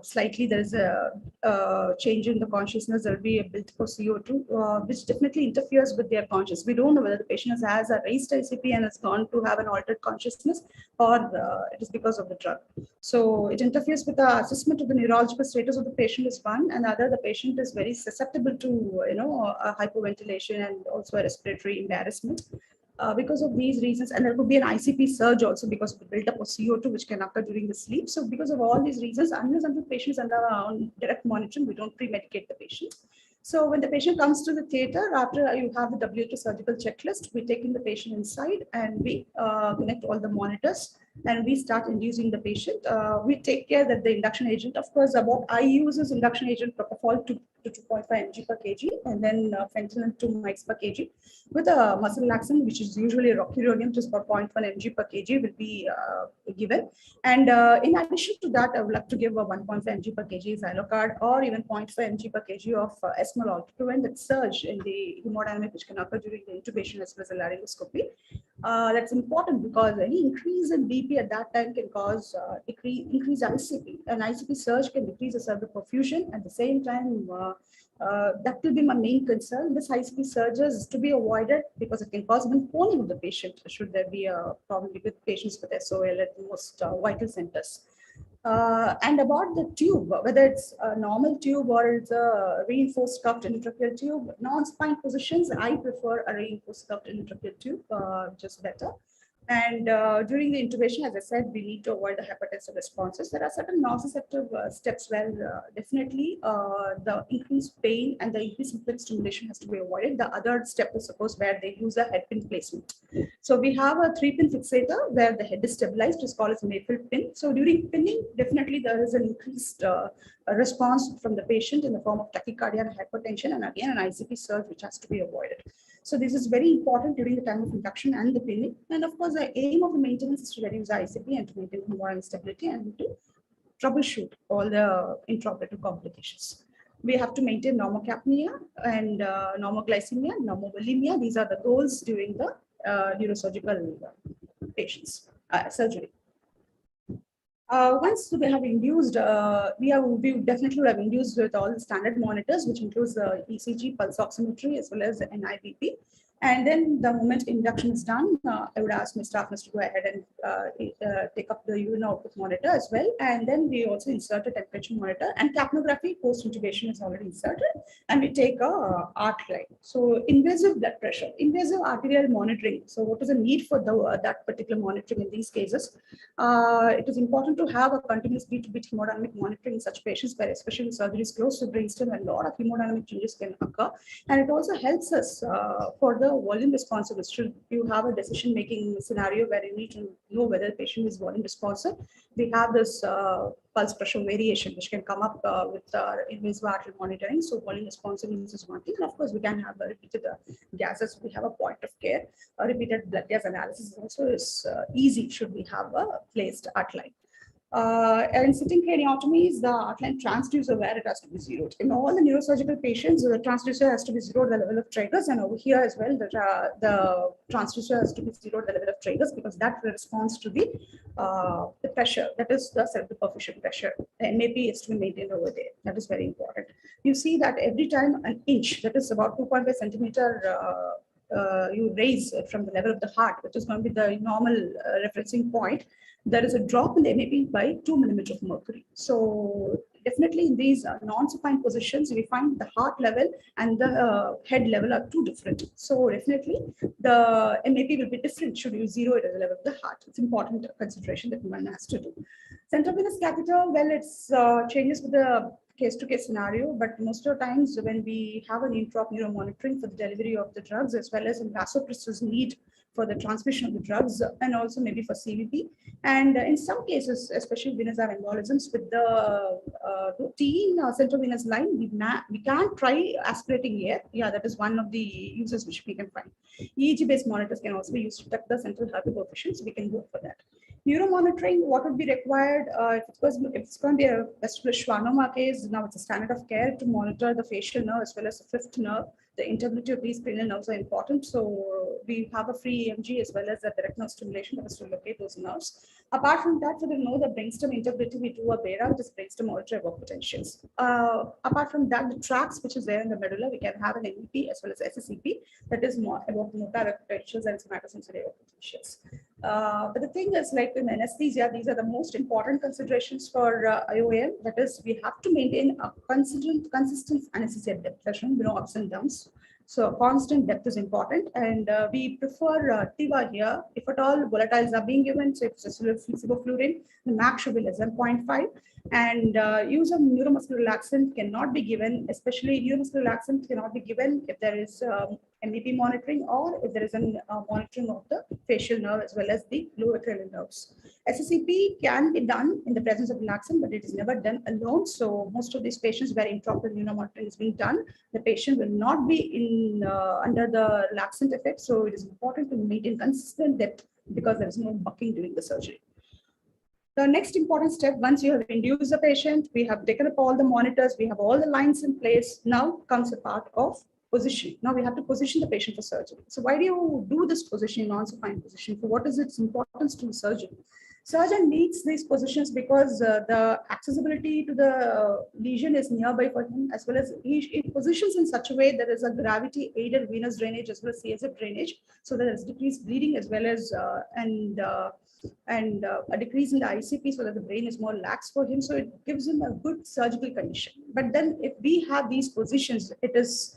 slightly, there's a change in the consciousness, there'll be a built for CO2, which definitely interferes with their consciousness. We don't know whether the patient has a raised ICP and has gone to have an altered consciousness, or it is because of the drug. So it interferes with the assessment of the neurological status of the patient is one, and other, the patient is very susceptible to hypoventilation and also a respiratory embarrassment. Because of these reasons, and there could be an ICP surge also because of the buildup of CO2 which can occur during the sleep. So because of all these reasons, unless the patient is under our own direct monitoring, we don't pre-medicate the patient. So when the patient comes to the theater, after you have the W2 surgical checklist, we take in the patient inside and we connect all the monitors and we start inducing the patient. We take care that the induction agent, of course, what I use is induction agent propofol to 2.5 mg per kg, and then fentanyl 2 mics per kg with a muscle relaxant, which is usually rocuronium, just about 0.1 mg per kg will be given. And in addition to that, I would like to give a 1.5 mg per kg Xylocard or even 0.5 mg per kg of esmolol to prevent that surge in the hemodynamic which can occur during the intubation as well as the laryngoscopy. That's important because any increase in BP at that time can cause increased ICP. An ICP surge can decrease the cerebral perfusion. At the same time, that will be my main concern. This ICP surges is to be avoided because it can cause even phoning of the patient should there be a problem with patients with SOL at most vital centers. And about the tube, whether it's a normal tube or it's a reinforced cuffed endotracheal tube, non-spine positions, I prefer a reinforced cuffed endotracheal tube, just better. And during the intubation, as I said, we need to avoid the hypertensive responses. There are certain nociceptive steps where definitely the increased pain and the increased inflex stimulation has to be avoided. The other step is, suppose, where they use a head pin placement. So we have a 3-pin fixator where the head is stabilized, is called as a Mayfield pin. So during pinning, definitely there is an increased response from the patient in the form of tachycardia and hypertension, and again an ICP surge which has to be avoided. So this is very important during the time of induction and the pinning. And of course, the aim of the maintenance is to reduce ICP and to maintain hemodynamic stability and to troubleshoot all the intraoperative complications. We have to maintain normocapnia and normoglycemia, normobulimia. These are the goals during the neurosurgical patients surgery. Once we have induced, we definitely would have induced with all the standard monitors, which includes the ECG, pulse oximetry, as well as the NIBP. And then the moment induction is done, I would ask my staff nurse to go ahead and take up the urine output monitor as well. And then we also insert a temperature monitor, and capnography post-intubation is already inserted. And we take a arc line. So invasive blood pressure, invasive arterial monitoring. So what is the need for that particular monitoring in these cases? It is important to have a continuous beat-to-beat hemodynamic monitoring in such patients, where especially surgery is close to brainstem and a lot of hemodynamic changes can occur. And it also helps us for the volume responsive. Should you have a decision-making scenario where you need to know whether the patient is volume responsive, we have this pulse pressure variation which can come up with invasive arterial monitoring. So volume responsiveness is one thing. And of course, we can have repeated gases. We have a point of care. Repeated blood gas analysis also is easy should we have a placed art line. And sitting craniotomies, the outline transducer where it has to be zeroed. In all the neurosurgical patients, the transducer has to be zeroed at the level of triggers, and over here as well, the transducer has to be zeroed at the level of triggers because that responds to the pressure, that is the cerebral perfusion pressure. The MAP is to be maintained over there. That is very important. You see that every time an inch, that is about 2.5 centimeter you raise from the level of the heart, which is going to be the normal referencing point, there is a drop in the MAP by 2 millimeters of mercury. So definitely in these non-supine positions, we find the heart level and the head level are too different. So definitely the MAP will be different should you zero it at the level of the heart. It's important consideration that one has to do. Central venous catheter, well, it's changes with the case-to-case scenario, but most of the times when we have an intra neuromonitoring for the delivery of the drugs, as well as in vasopressors need for the transmission of the drugs, and also maybe for CVP. And in some cases, especially venous embolisms with the routine central venous line, we can try aspirating air. Yeah, that is one of the uses which we can find. EEG-based monitors can also be used to detect the central heart coefficients. We can go for that. Neuromonitoring, what would be required if it's going to be a vestibular schwannoma case? Now it's a standard of care to monitor the facial nerve as well as the fifth nerve. The integrity of these cranial nerves are important. So we have a free EMG as well as a direct nerve stimulation that is to locate those nerves. Apart from that, for the know the brainstem integrity, we do a BERA, which is brainstem auditory evok potentials. Apart from that, the tracks which is there in the medulla, we can have an MEP as well as SSEP, that is more about motor evok potentials and somatosensory evok potentials. But the thing is, like in anesthesia, these are the most important considerations for IOM. That is, we have to maintain a consistent anesthesia depth. There shouldn't be no ups and downs. So constant depth is important, and we prefer TIVA here. If at all volatiles are being given, so if it's a sevoflurane, the max should be less than 0.5. And use of neuromuscular relaxant cannot be given, especially neuromuscular relaxant cannot be given if there is MEP monitoring or if there is a monitoring of the facial nerve as well as the lower cranial nerves. SSEP can be done in the presence of relaxant, but it is never done alone. So most of these patients where improper neuromonitoring is being done, the patient will not be in under the relaxant effect. So it is important to maintain consistent depth because there is no bucking during the surgery. The next important step, once you have induced the patient, we have taken up all the monitors, we have all the lines in place. Now comes a part of position. Now we have to position the patient for surgery. So why do you do this positioning, non-supine position? For what is its importance to the surgeon? Surgeon needs these positions because the accessibility to the lesion is nearby for him, as well as he positions in such a way there is a gravity aided venous drainage as well as CSF drainage. So there is decreased bleeding as well as a decrease in the ICP so that the brain is more lax for him. So it gives him a good surgical condition. But then if we have these positions, it is,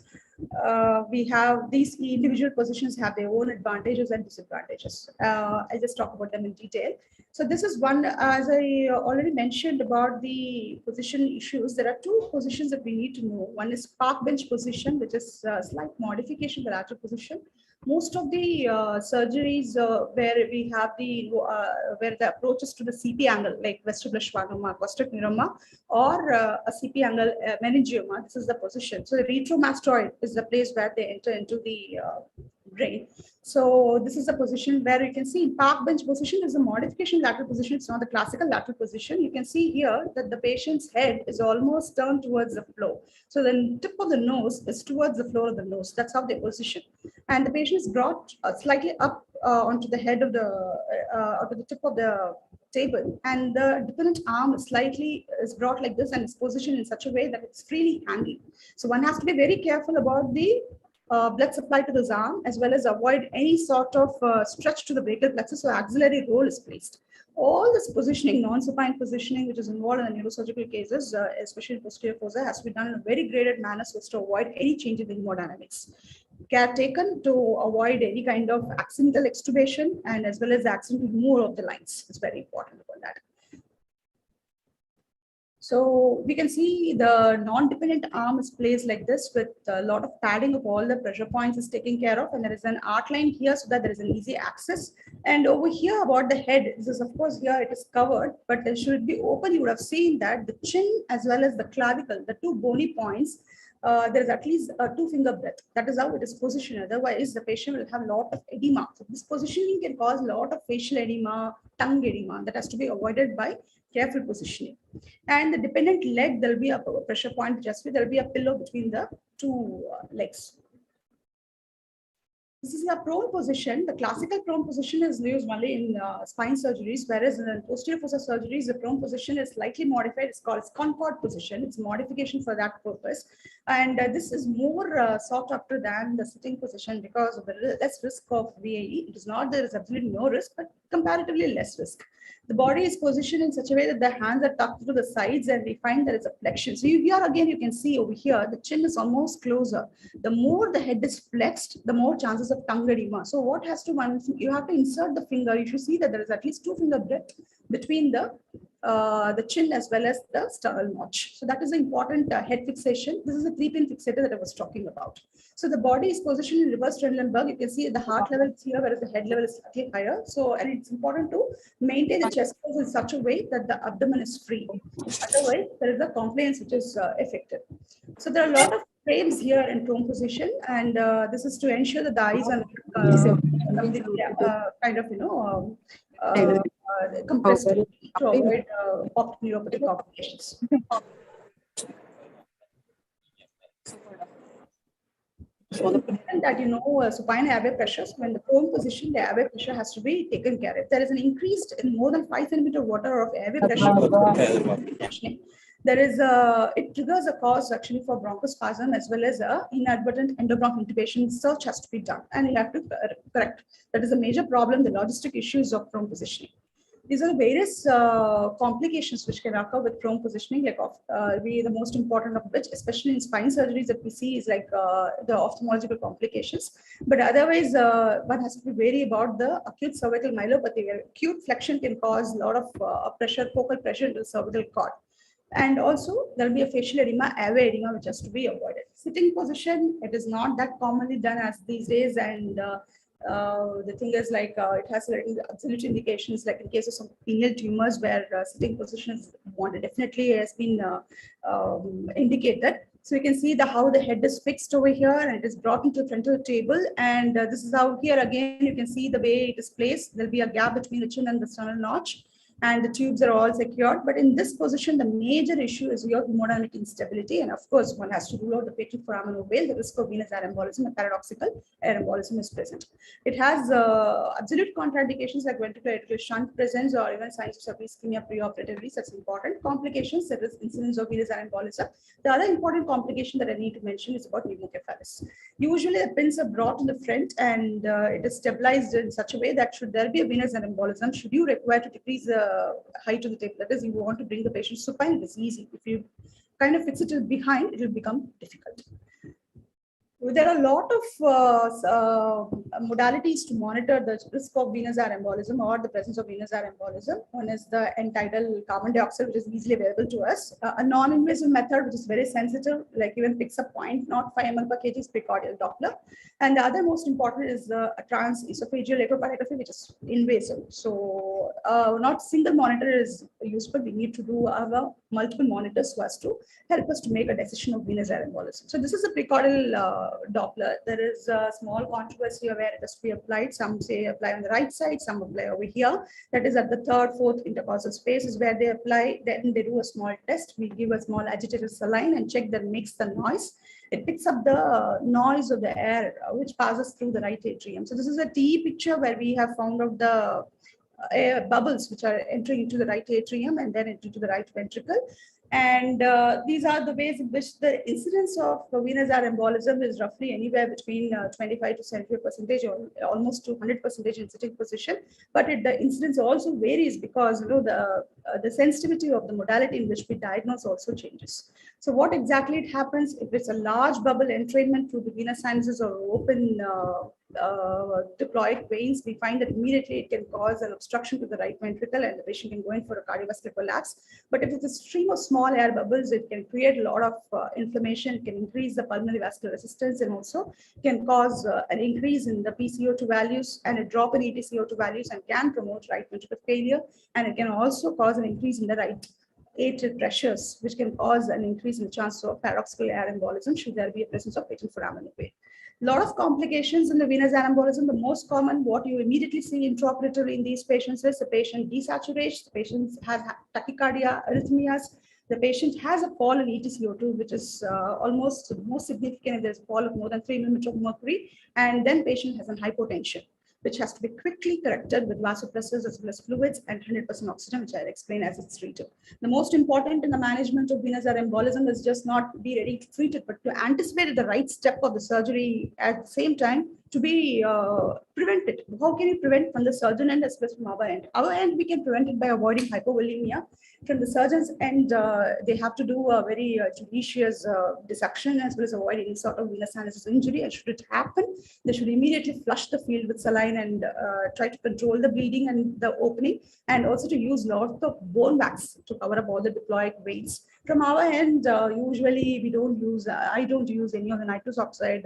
we have these individual positions have their own advantages and disadvantages. I'll just talk about them in detail. So this is one, as I already mentioned about the position issues, there are two positions that we need to know. One is park bench position, which is a slight modification of the lateral position. Most of the surgeries where we have the where the approaches to the CP angle, like vestibular schwannoma, gastric neuroma, or a CP angle meningioma, this is the position. So the retromastoid is the place where they enter into the brain. So this is a position where you can see in park bench position is a modification lateral position. It's not the classical lateral position. You can see here that the patient's head is almost turned towards the floor. So the tip of the nose is towards the floor of the nose. That's how they position. And the patient is brought slightly up onto the head of the, onto the tip of the table. And the dependent arm slightly is brought like this and is positioned in such a way that it's freely hanging. So one has to be very careful about the blood supply to this arm, as well as avoid any sort of stretch to the brachial plexus, so axillary roll is placed. All this positioning, non-supine positioning, which is involved in the neurosurgical cases, especially in posterior fossa, has to be done in a very graded manner so as to avoid any changes in hemodynamics. Care taken to avoid any kind of accidental extubation and as well as the accidental removal of the lines. It's very important about that. So we can see the non-dependent arm is placed like this with a lot of padding of all the pressure points is taken care of, and there is an arc line here so that there is an easy access. And over here about the head, this is of course here it is covered, but it should be open. You would have seen that the chin as well as the clavicle, the two bony points, there is at least a 2-finger breadth. That is how it is positioned. Otherwise, the patient will have a lot of edema. So this positioning can cause a lot of facial edema, tongue edema. That has to be avoided by careful positioning. And the dependent leg, there will be a pressure point just there will be a pillow between the two legs. This is a prone position. The classical prone position is used only in spine surgeries, whereas in posterior fossa surgeries, the prone position is slightly modified. It's called Concord position. It's a modification for that purpose. And this is more sought after than the sitting position because of the less risk of VAE. It is not there is absolutely no risk, but comparatively less risk. The body is positioned in such a way that the hands are tucked to the sides, and we find there is a flexion. So here again, you can see over here, the chin is almost closer. The more the head is flexed, the more chances of tongue edema. So what has to one, you have to insert the finger. You should see that there is at least 2 finger breadth between the chin as well as the sternal notch. So that is an important head fixation. This is a 3-pin fixator that I was talking about. So the body is positioned in reverse Trendelenburg. You can see the heart level is here, whereas the head level is slightly higher. So, and it's important to maintain the chest pose in such a way that the abdomen is free. Otherwise, there is a compliance which is affected. So there are a lot of frames here in prone position, and this is to ensure that the eyes are kind of, compressed to avoid optic neuropathic complications. And that supine airway pressure. So when the prone position, the airway pressure has to be taken care of. If there is an increased in more than 5 centimeter water of airway pressure, there is it triggers a cause actually for bronchospasm as well as a inadvertent endobronch intubation. Search has to be done, and you have to correct. That is a major problem. The logistic issues of prone positioning. These are various complications which can occur with prone positioning, like the most important of which, especially in spine surgeries that we see, is like the ophthalmological complications. But otherwise, one has to be wary about the acute cervical myelopathy, where acute flexion can cause a lot of focal pressure into the cervical cord. And also, there will be a facial edema, airway edema, which has to be avoided. Sitting position, it is not that commonly done as these days, and the thing is like it has absolute indications, like in case of some pineal tumors where sitting position is wanted, definitely has been indicated. So you can see how the head is fixed over here and it is brought into the frontal table. And this is how here again, you can see the way it is placed. There'll be a gap between the chin and the sternal notch, and the tubes are all secured. But in this position, the major issue is your hemodynamic instability. And of course, one has to rule out the patent foramen ovale. The risk of venous air embolism and paradoxical air embolism is present. It has absolute contraindications like ventricular atrial shunt presence or even signs of severe ischemia preoperatively. That's important. Complications, there is incidence of venous air embolism. The other important complication that I need to mention is about pneumocephalus. Usually, the pins are brought in the front and it is stabilized in such a way that should there be a venous air embolism, should you require to decrease the height of the table, that is, you want to bring the patient supine, it is easy. If you kind of fix it behind, it will become difficult. There are a lot of modalities to monitor the risk of venous air embolism or the presence of venous air embolism. One is the end-tidal carbon dioxide, which is easily available to us. A non-invasive method, which is very sensitive, like even picks up 0.05 ml per kg is precordial Doppler. And the other most important is a transesophageal echocardiography, which is invasive. So not single monitor is useful. We need to do multiple monitors so as to help us to make a decision of venous air embolism. So this is a precordial Doppler. There is a small controversy where it has to be applied. Some say apply on the right side, some apply over here. That is at the 3rd, 4th intercostal space is where they apply. Then they do a small test. We give a small agitated saline and check that makes the noise. It picks up the noise of the air which passes through the right atrium. So this is a TE picture where we have found out the air bubbles which are entering into the right atrium and then into the right ventricle. And these are the ways in which the incidence of venous air embolism is roughly anywhere between 25 to 75% or almost to 100% in sitting position. But the incidence also varies because the sensitivity of the modality in which we diagnose also changes. So what exactly it happens if it's a large bubble entrainment through the venous sinuses or open diploid veins, we find that immediately it can cause an obstruction to the right ventricle and the patient can go in for a cardiovascular collapse. But if it's a stream of small air bubbles, it can create a lot of inflammation, it can increase the pulmonary vascular resistance and also can cause an increase in the PCO2 values and a drop in ETCO2 values and can promote right ventricular failure. And it can also cause an increase in the right atrial pressures, which can cause an increase in the chance of paradoxical air embolism should there be a presence of patent foramen ovale. A lot of complications in the venous air embolism. The most common, what you immediately see intraoperatively in these patients is the patient desaturates, the patient has tachycardia, arrhythmias, the patient has a fall in ETCO2, which is almost most significant if there's a fall of more than 3 mm of mercury, and then patient has an hypotension. which has to be quickly corrected with vasopressors as well as fluids and 100% oxygen, which I'll explain as it's treated. The most important in the management of venous artery embolism is just not be ready to treat it, but to anticipate the right step of the surgery at the same time to be prevented. How can you prevent from the surgeon end as well as from our end? Our end, we can prevent it by avoiding hypovolemia. From the surgeon's end, they have to do a very judicious dissection as well as avoid any sort of venous aneurysm injury. And should it happen, they should immediately flush the field with saline and try to control the bleeding and the opening, and also to use lots of bone wax to cover up all the diploic veins. From our end, usually we don't use, I don't use any of the nitrous oxide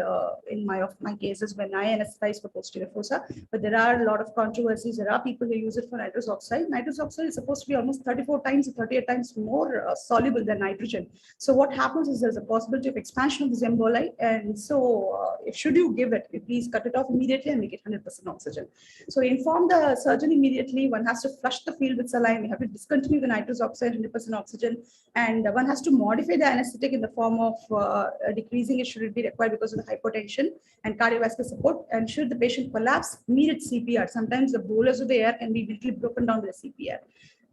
in my cases when I anesthetize for posterior fossa, but there are a lot of controversies. There are people who use it for nitrous oxide. Nitrous oxide is supposed to be almost 34 times or 38 times more soluble than nitrogen. So what happens is there's a possibility of expansion of this emboli, and so should you give it, please cut it off immediately and make it 100% oxygen. So inform the surgeon immediately. One has to flush the field with saline. We have to discontinue the nitrous oxide, 100% oxygen, and one has to modify the anesthetic in the form of decreasing it should it be required because of the hypotension and cardiovascular support. And should the patient collapse, immediate CPR. Sometimes the bolus of the air can be literally broken down with the CPR.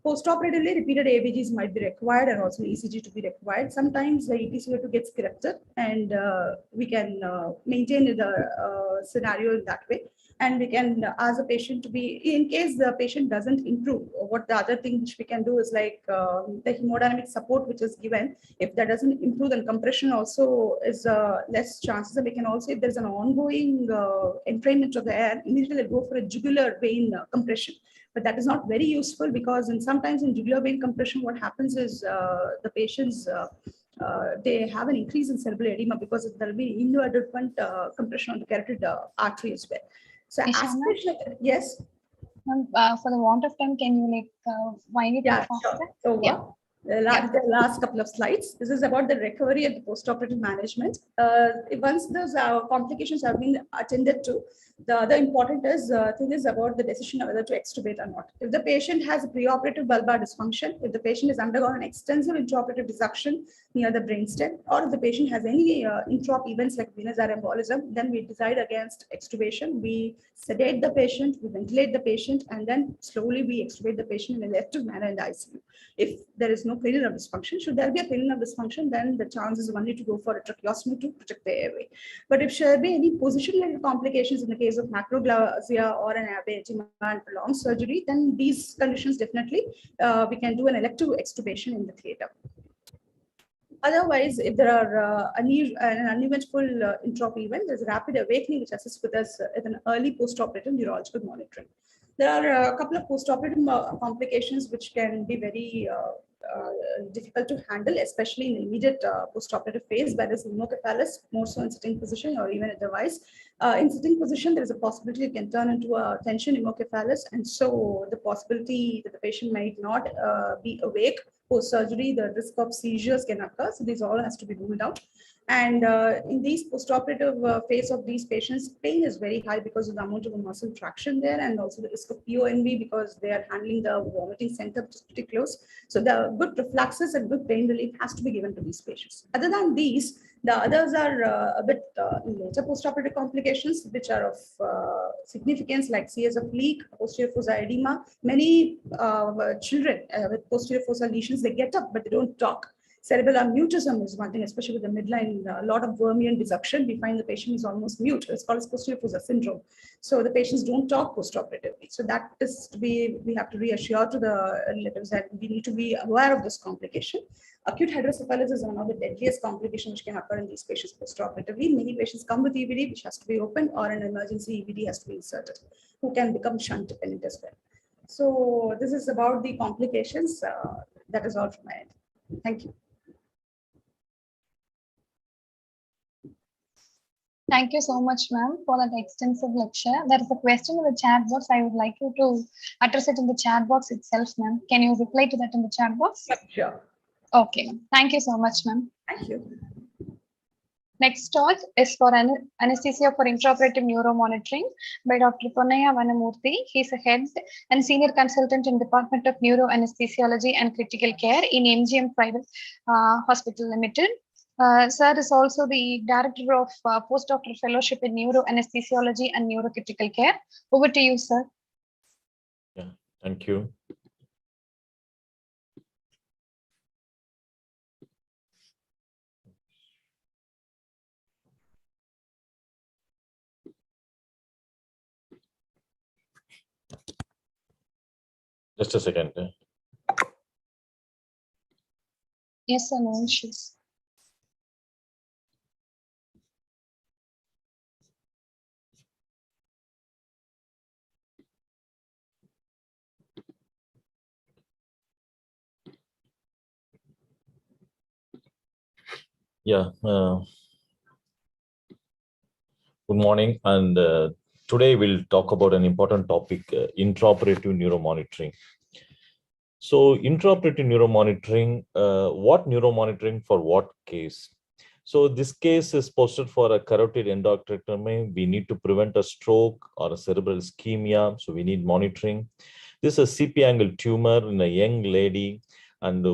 Post-operatively, repeated ABGs might be required and also ECG to be required. Sometimes the ETCO2 gets corrected and we can maintain the scenario in that way. And we can ask the patient to be, in case the patient doesn't improve, what the other thing which we can do is like the hemodynamic support which is given. If that doesn't improve, then compression also is less chances. And we can also, if there's an ongoing entrainment of the air, immediately go for a jugular vein compression. But that is not very useful because sometimes in jugular vein compression, what happens is the patients, they have an increase in cerebral edema because there will be inadvertent compression on the carotid artery as well. So, yes. For the want of time, can you wind it up faster? Sure. So, the last couple of slides. This is about the recovery and the postoperative management. Once those complications have been attended to, the other important thing is about the decision of whether to extubate or not. If the patient has a preoperative bulbar dysfunction, if the patient has undergone an extensive intraoperative dissection near the brainstem, or if the patient has any intraop events like venous artery embolism, then we decide against extubation. We sedate the patient, we ventilate the patient, and then slowly we extubate the patient in an elective manner in the ICU. If there is no cranial dysfunction, should there be a cranial dysfunction, then the chance is only to go for a tracheostomy to protect the airway. But if there be any position-related complications in the case of macroglossia or an aberration and prolonged surgery, then these conditions definitely we can do an elective extubation in the theatre. Otherwise, if there are an uneventful intraop event, there's a rapid awakening which assists with us at an early postoperative neurological monitoring. There are a couple of postoperative complications which can be very difficult to handle, especially in the immediate postoperative phase, where there's pneumocephalus, more so in sitting position or even otherwise. In sitting position, there is a possibility it can turn into a tension pneumocephalus, and so the possibility that the patient might not be awake post-surgery, the risk of seizures can occur. So these all has to be ruled out. And in these postoperative phase of these patients, pain is very high because of the amount of muscle traction there, and also the risk of PONV because they are handling the vomiting center, which is pretty close. So the good prophylaxis and good pain relief has to be given to these patients. Other than these, the others are a bit later postoperative complications, which are of significance, like CSF leak, posterior fossa edema. Many children with posterior fossa lesions, they get up, but they don't talk. Cerebellar mutism is one thing, especially with the midline, a lot of Vermeer dissection, we find the patient is almost mute. It's called posterior fossa syndrome. So the patients don't talk postoperatively. So that is to be, we have to reassure to the relatives that we need to be aware of this complication. Acute hydrocephalus is one of the deadliest complications which can occur in these patients postoperatively. Many patients come with EVD, which has to be opened, or an emergency EVD has to be inserted, who can become shunt dependent as well. So this is about the complications. That is all from my end. Thank you. Thank you so much, ma'am, for that extensive lecture. There is a question in the chat box. I would like you to address it in the chat box itself, ma'am. Can you reply to that in the chat box? Sure. Okay. Thank you so much, ma'am. Thank you. Next talk is for anesthesia for intraoperative neuromonitoring by Dr.Ponniah Vanamoorthy. He is a head and senior consultant in Department of Neuroanesthesiology and Critical Care in MGM Private Hospital Limited. Sir is also the director of postdoctoral fellowship in neuroanesthesiology and neurocritical care. Over to you, sir. Yeah, thank you. Just a second. Yes, sir, no issues. Yeah. Good morning. And today we'll talk about an important topic, intraoperative neuromonitoring. So intraoperative neuromonitoring, what neuromonitoring for what case? So this case is posted for a carotid endarterectomy. We need to prevent a stroke or a cerebral ischemia. So we need monitoring. This is a CP angle tumor in a young lady and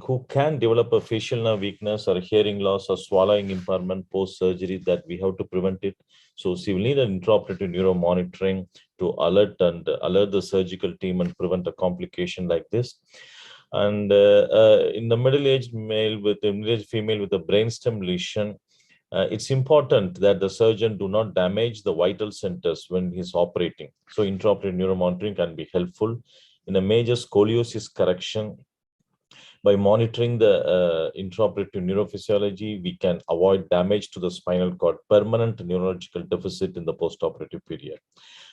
who can develop a facial nerve weakness or hearing loss or swallowing impairment post-surgery that we have to prevent it. So she will need an intraoperative neuromonitoring to alert the surgical team and prevent a complication like this. And in the middle-aged female with a brainstem lesion, it's important that the surgeon do not damage the vital centers when he's operating. So intraoperative neuromonitoring can be helpful in a major scoliosis correction. By monitoring the intraoperative neurophysiology, we can avoid damage to the spinal cord, permanent neurological deficit in the postoperative period.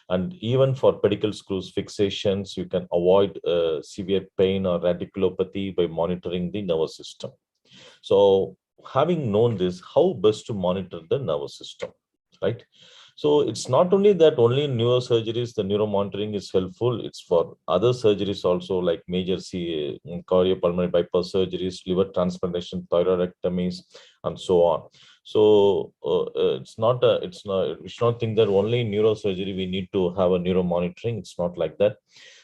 And even for pedicle screws fixations, you can avoid severe pain or radiculopathy by monitoring the nervous system. So having known this, how best to monitor the nervous system, right? So it's not only that only in neurosurgeries, the neuromonitoring is helpful. It's for other surgeries also, like major cardiopulmonary bypass surgeries, liver transplantation, thyroidectomies, and so on. So it's not think that only in neurosurgery we need to have a neuromonitoring. It's not like that.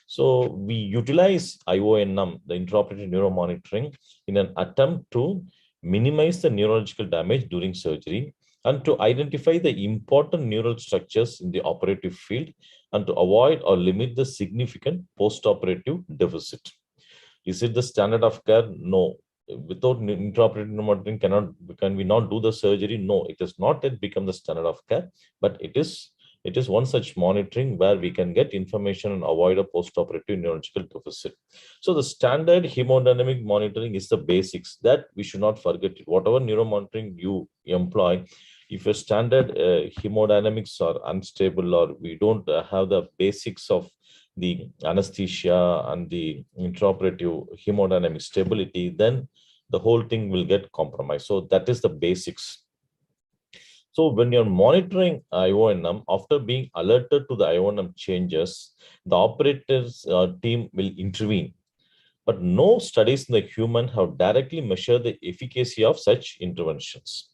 So we utilize IONM, the intraoperative neuromonitoring, in an attempt to minimize the neurological damage during surgery and to identify the important neural structures in the operative field and to avoid or limit the significant postoperative deficit. Is it the standard of care? No. Without intraoperative monitoring, can we not do the surgery? No, it has not yet become the standard of care, but it is one such monitoring where we can get information and avoid a postoperative neurological deficit. So the standard hemodynamic monitoring is the basics that we should not forget. Whatever neuromonitoring you employ, if your standard hemodynamics are unstable or we don't have the basics of the anesthesia and the intraoperative hemodynamic stability, then the whole thing will get compromised. So that is the basics. So when you're monitoring IONM, after being alerted to the IONM changes, the operators team will intervene. But no studies in the human have directly measured the efficacy of such interventions.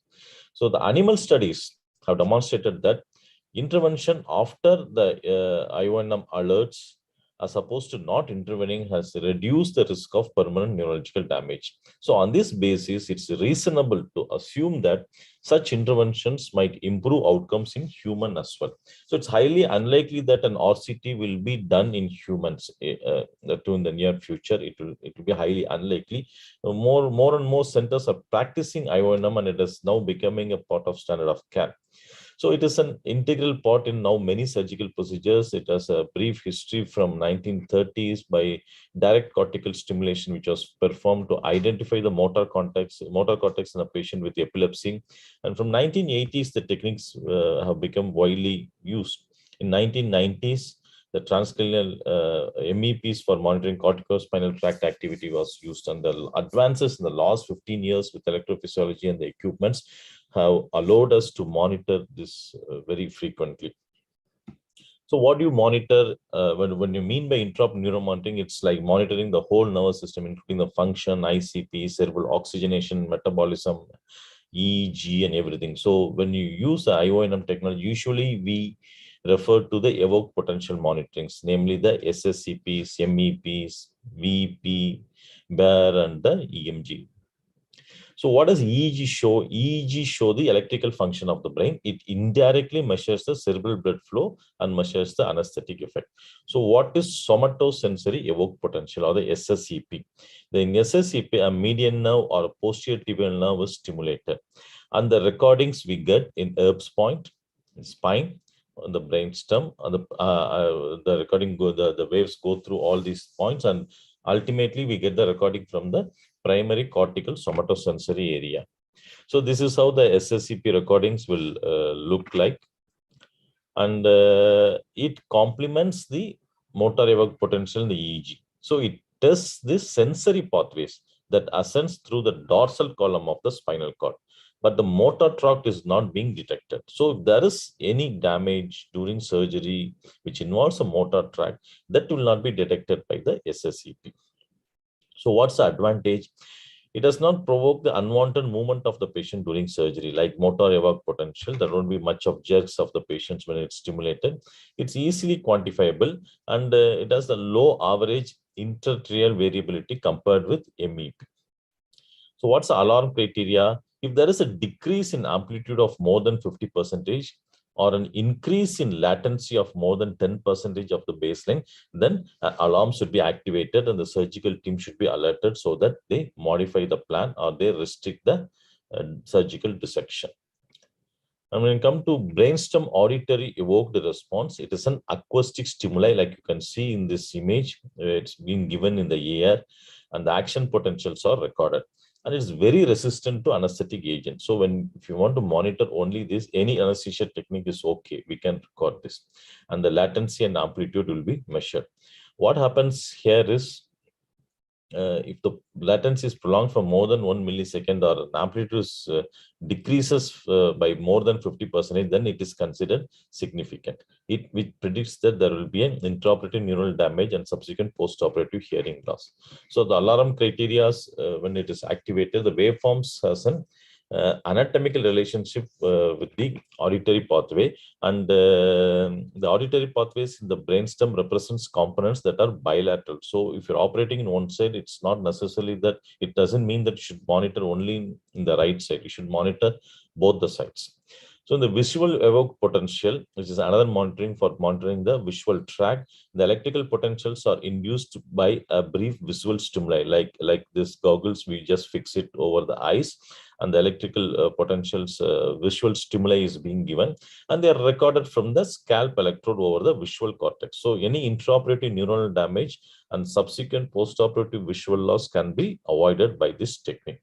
So the animal studies have demonstrated that intervention after the IONM alerts as opposed to not intervening has reduced the risk of permanent neurological damage. So on this basis, it's reasonable to assume that such interventions might improve outcomes in human as well. So it's highly unlikely that an RCT will be done in humans in the near future. It will be highly unlikely. More and more centers are practicing IONM and it is now becoming a part of standard of care. So it is an integral part in now many surgical procedures. It has a brief history from 1930s by direct cortical stimulation, which was performed to identify the motor cortex in a patient with epilepsy. And from 1980s, the techniques have become widely used. In 1990s, the transcranial MEPs for monitoring corticospinal tract activity was used, and the advances in the last 15 years with electrophysiology and the equipments have allowed us to monitor this very frequently. So what do you monitor when you mean by intraoperative neuromonitoring? It's like monitoring the whole nervous system, including the function, ICP, cerebral oxygenation, metabolism, EEG, and everything. So when you use the IONM technology, usually we refer to the evoked potential monitorings, namely the SSCPs, MEPs, VP, BEAR, and the EMG. So what does EEG show? EEG show the electrical function of the brain. It indirectly measures the cerebral blood flow and measures the anesthetic effect. So what is somatosensory evoked potential, or the SSEP? In SSEP, a median nerve or a posterior tibial nerve is stimulated. And the recordings we get in Erb's point, spine, on the brainstem, and the recording the waves go through all these points, and ultimately we get the recording from the primary cortical somatosensory area. So this is how the SSEP recordings will look like, and it complements the motor evoked potential in the EEG. So it tests the sensory pathways that ascends through the dorsal column of the spinal cord, but the motor tract is not being detected. So if there is any damage during surgery which involves a motor tract, that will not be detected by the SSEP. So what's the advantage? It does not provoke the unwanted movement of the patient during surgery, like motor evoked potential. There won't be much of jerks of the patients when it's stimulated. It's easily quantifiable, and it has the low average intertrial variability compared with MEP. So what's the alarm criteria? If there is a decrease in amplitude of more than 50%, or an increase in latency of more than 10% of the baseline, then an alarm should be activated and the surgical team should be alerted so that they modify the plan or they restrict the surgical dissection. And when it comes to brainstem auditory evoked response, it is an acoustic stimuli, like you can see in this image. It's being given in the ear, and the action potentials are recorded. And it's very resistant to anesthetic agent. So if you want to monitor only this, any anesthesia technique is okay. We can record this. And the latency and amplitude will be measured. What happens here is, if the latency is prolonged for more than 1 millisecond, or amplitude decreases by more than 50%, then it is considered significant. Which predicts that there will be an intraoperative neural damage and subsequent postoperative hearing loss. So the alarm criteria, when it is activated, the waveforms has an anatomical relationship with the auditory pathway, and the auditory pathways in the brainstem represents components that are bilateral. So if you're operating in one side, it's not necessarily that, it doesn't mean that you should monitor only in the right side. You should monitor both the sides. So in the visual evoked potential, which is another monitoring for monitoring the visual tract, the electrical potentials are induced by a brief visual stimuli, like this goggles, we just fix it over the eyes, and the electrical potentials, visual stimuli is being given, and they are recorded from the scalp electrode over the visual cortex. So any intraoperative neuronal damage and subsequent postoperative visual loss can be avoided by this technique.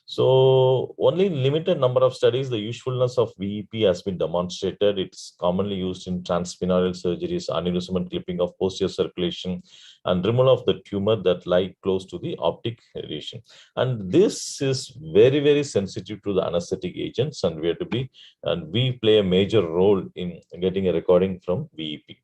So only limited number of studies, the usefulness of VEP has been demonstrated. It's commonly used in transsphenoidal surgeries, aneurysm and clipping of posterior circulation, and removal of the tumor that lie close to the optic radiation. And this is very, very sensitive to the anesthetic agents, and we play a major role in getting a recording from VEP.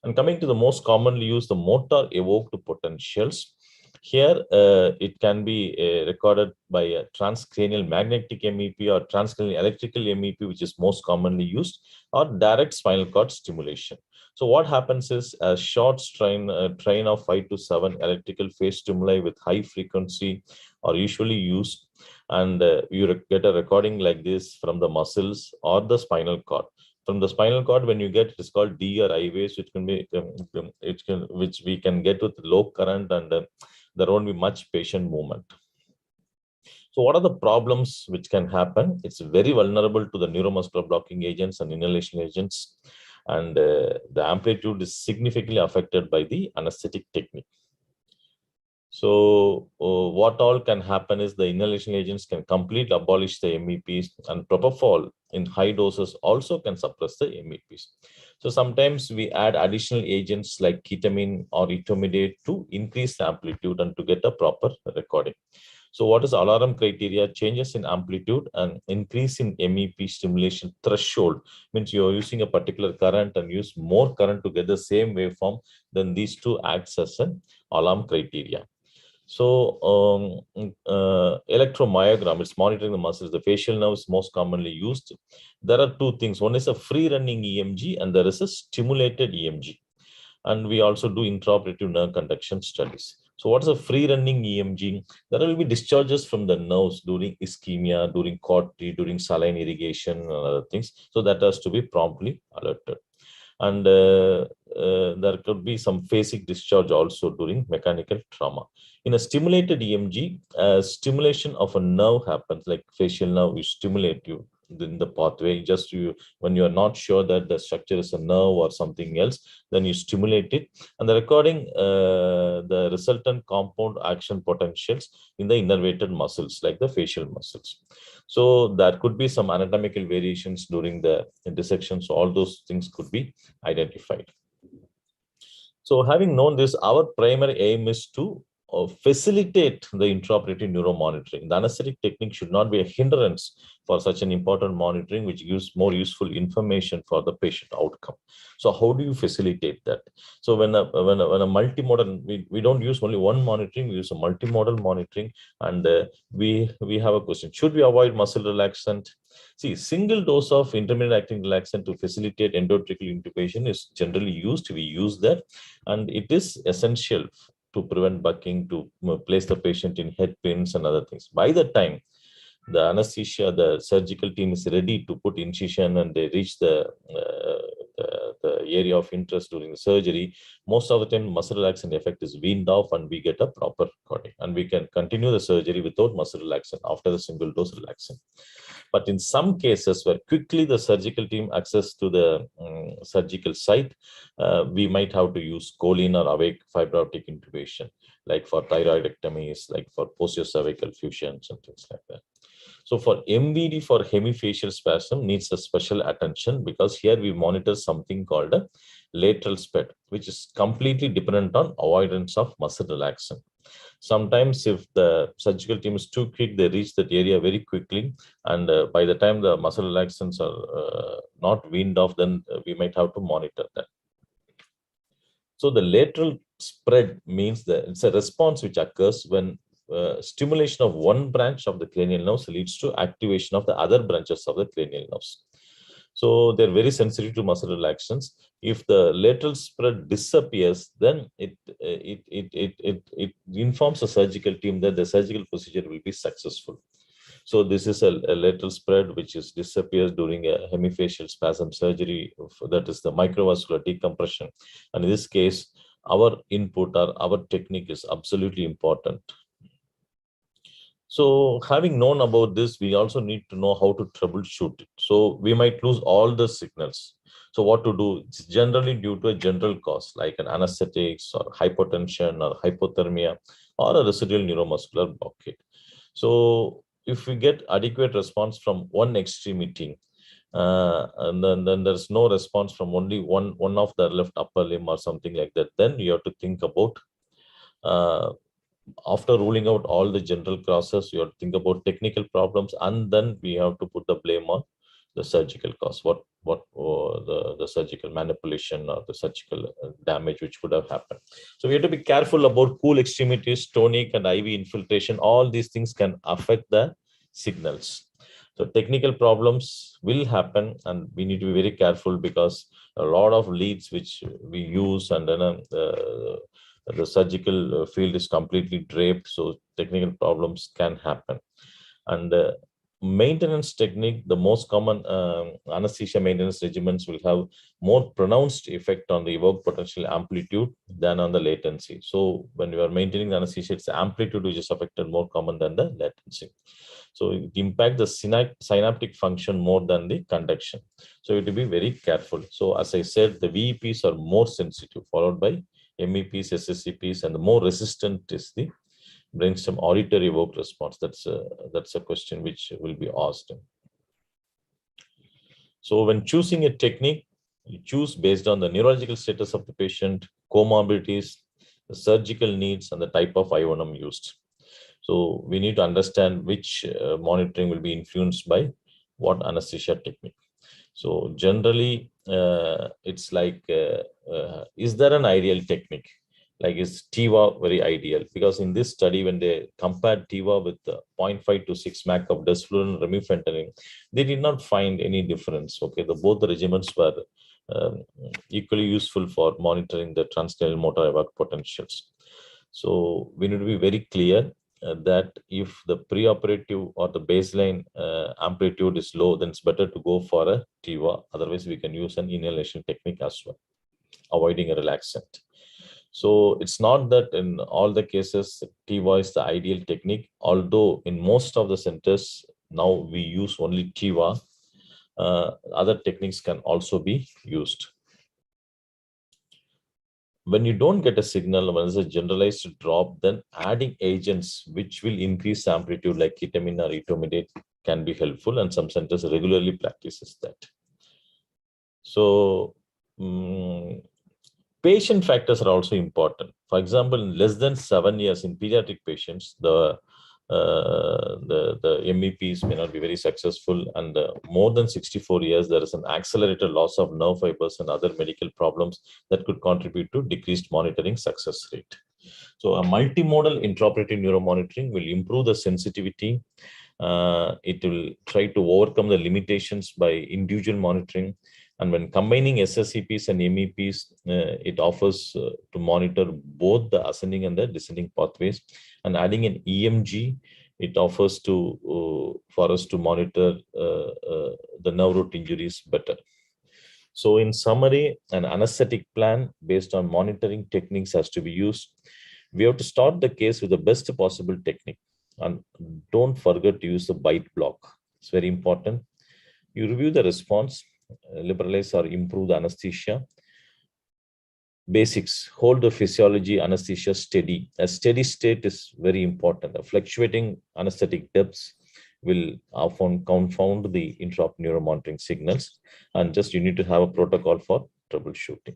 And coming to the most commonly used, the motor evoked potentials. Here, it can be recorded by a transcranial magnetic MEP or transcranial electrical MEP, which is most commonly used, or direct spinal cord stimulation. So what happens is a short train of 5 to 7 electrical phase stimuli with high frequency are usually used, and you get a recording like this from the muscles or the spinal cord. From the spinal cord, when you get, it is called D or I waves, which can be which we can get with low current, and there won't be much patient movement. So what are the problems which can happen? It's very vulnerable to the neuromuscular blocking agents and inhalation agents, and the amplitude is significantly affected by the anesthetic technique. So what all can happen is the inhalation agents can completely abolish the MEPs, and propofol in high doses also can suppress the MEPs. So sometimes we add additional agents like ketamine or etomidate to increase the amplitude and to get a proper recording. So what is alarm criteria? Changes in amplitude and increase in MEP stimulation threshold means you're using a particular current and use more current to get the same waveform, then these two acts as an alarm criteria. So electromyogram, it's monitoring the muscles. The facial nerve is most commonly used. There are two things. One is a free running EMG and there is a stimulated EMG. And we also do intraoperative nerve conduction studies. So what's a free running EMG? There will be discharges from the nerves during ischemia, during cautery, during saline irrigation and other things. So that has to be promptly alerted. And there could be some phasic discharge also during mechanical trauma. In a stimulated EMG, stimulation of a nerve happens, like facial nerve, you stimulate you in the pathway. Just when you are not sure that the structure is a nerve or something else, then you stimulate it, and the recording the resultant compound action potentials in the innervated muscles, like the facial muscles. So there could be some anatomical variations during the dissection. So all those things could be identified. So having known this, our primary aim is to facilitate the intraoperative neuromonitoring. The anesthetic technique should not be a hindrance for such an important monitoring, which gives more useful information for the patient outcome. So how do you facilitate that? So when a multimodal, we don't use only one monitoring, we use a multimodal monitoring. And we have a question: should we avoid muscle relaxant? See, single dose of intermittent acting relaxant to facilitate endotracheal intubation is generally used. We use that, and it is essential to prevent bucking, to place the patient in head pins and other things. By the time the anesthesia, the surgical team is ready to put incision and they reach the area of interest during the surgery, most of the time muscle relaxant effect is weaned off and we get a proper recording, and we can continue the surgery without muscle relaxant after the single dose relaxant. But in some cases where quickly the surgical team access to the surgical site, we might have to use choline or awake fiber optic intubation, like for thyroidectomies, like for posterior cervical fusions and things like that. So for MVD for hemifacial spasm needs a special attention, because here we monitor something called a lateral spread, which is completely dependent on avoidance of muscle relaxant. Sometimes if the surgical team is too quick, they reach that area very quickly, and by the time the muscle relaxants are not weaned off, then we might have to monitor that. So the lateral spread means that it's a response which occurs when stimulation of one branch of the cranial nerves leads to activation of the other branches of the cranial nerves. So they're very sensitive to muscle relaxants. If the lateral spread disappears, then it informs the surgical team that the surgical procedure will be successful. So this is a lateral spread which disappears during a hemifacial spasm surgery, that is the microvascular decompression. And in this case, our input or our technique is absolutely important. So having known about this, we also need to know how to troubleshoot it. So we might lose all the signals. So what to do? It's generally due to a general cause, like an anesthetics or hypotension or hypothermia or a residual neuromuscular blockade. So if we get adequate response from one extremity, and then there's no response from only one of the left upper limb or something like that, then you have to think about after ruling out all the general causes, you have to think about technical problems, and then we have to put the blame on the surgical cause, the surgical manipulation or the surgical damage which could have happened. So we have to be careful about cool extremities, tonic and IV infiltration. All these things can affect the signals. So technical problems will happen, and we need to be very careful, because a lot of leads which we use, and then the surgical field is completely draped, so technical problems can happen. And maintenance technique, the most common anesthesia maintenance regimens will have more pronounced effect on the evoked potential amplitude than on the latency. So when you are maintaining the anesthesia, it's the amplitude which is affected more common than the latency. So it impacts the synaptic function more than the conduction. So you have to be very careful. So as I said, the VEPs are more sensitive, followed by MEPs, SSCPs, and the more resistant is the brainstem auditory evoked response. That's a question which will be asked. So when choosing a technique, you choose based on the neurological status of the patient, comorbidities, the surgical needs, and the type of IONM used. So we need to understand which monitoring will be influenced by what anesthesia technique. So generally, it's like, is there an ideal technique? Like, is TIVA very ideal? Because in this study, when they compared TIVA with 0.5 to 6 Mac of desflurane remifentanil, they did not find any difference. Okay, both the regimens were equally useful for monitoring the transcranial motor evoked potentials. So we need to be very clear that if the preoperative or the baseline amplitude is low, then it's better to go for a TIVA. Otherwise, we can use an inhalation technique as well, avoiding a relaxant. So it's not that in all the cases TIVA is the ideal technique, although in most of the centers now we use only TIVA. Other techniques can also be used. When you don't get a signal, when there's a generalized drop, then adding agents which will increase amplitude like ketamine or etomidate can be helpful, and some centers regularly practices that. So patient factors are also important. For example, in less than 7 years in pediatric patients, the MEPs may not be very successful, and more than 64 years, there is an accelerated loss of nerve fibers and other medical problems that could contribute to decreased monitoring success rate. So a multimodal intraoperative neuromonitoring will improve the sensitivity. It will try to overcome the limitations by individual monitoring. And when combining SSCPs and MEPs, it offers to monitor both the ascending and the descending pathways. And adding an EMG, it offers to for us to monitor the nerve root injuries better. So in summary, an anesthetic plan based on monitoring techniques has to be used. We have to start the case with the best possible technique. And don't forget to use the bite block. It's very important. You review the response, liberalize or improve the anesthesia. Basics: hold the physiology anesthesia steady. A steady state is very important. The fluctuating anesthetic depths will often confound the intraop neuromonitoring signals, and just you need to have a protocol for troubleshooting.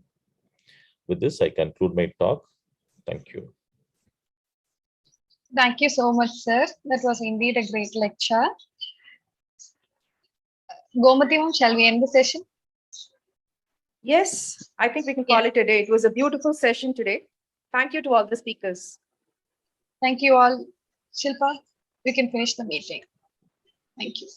With this, I conclude my talk. Thank you. Thank you so much, sir. That was indeed a great lecture. Gomati, shall we end the session? Yes, I think we can call it a day. It was a beautiful session today. Thank you to all the speakers. Thank you all. Shilpa, we can finish the meeting. Thank you.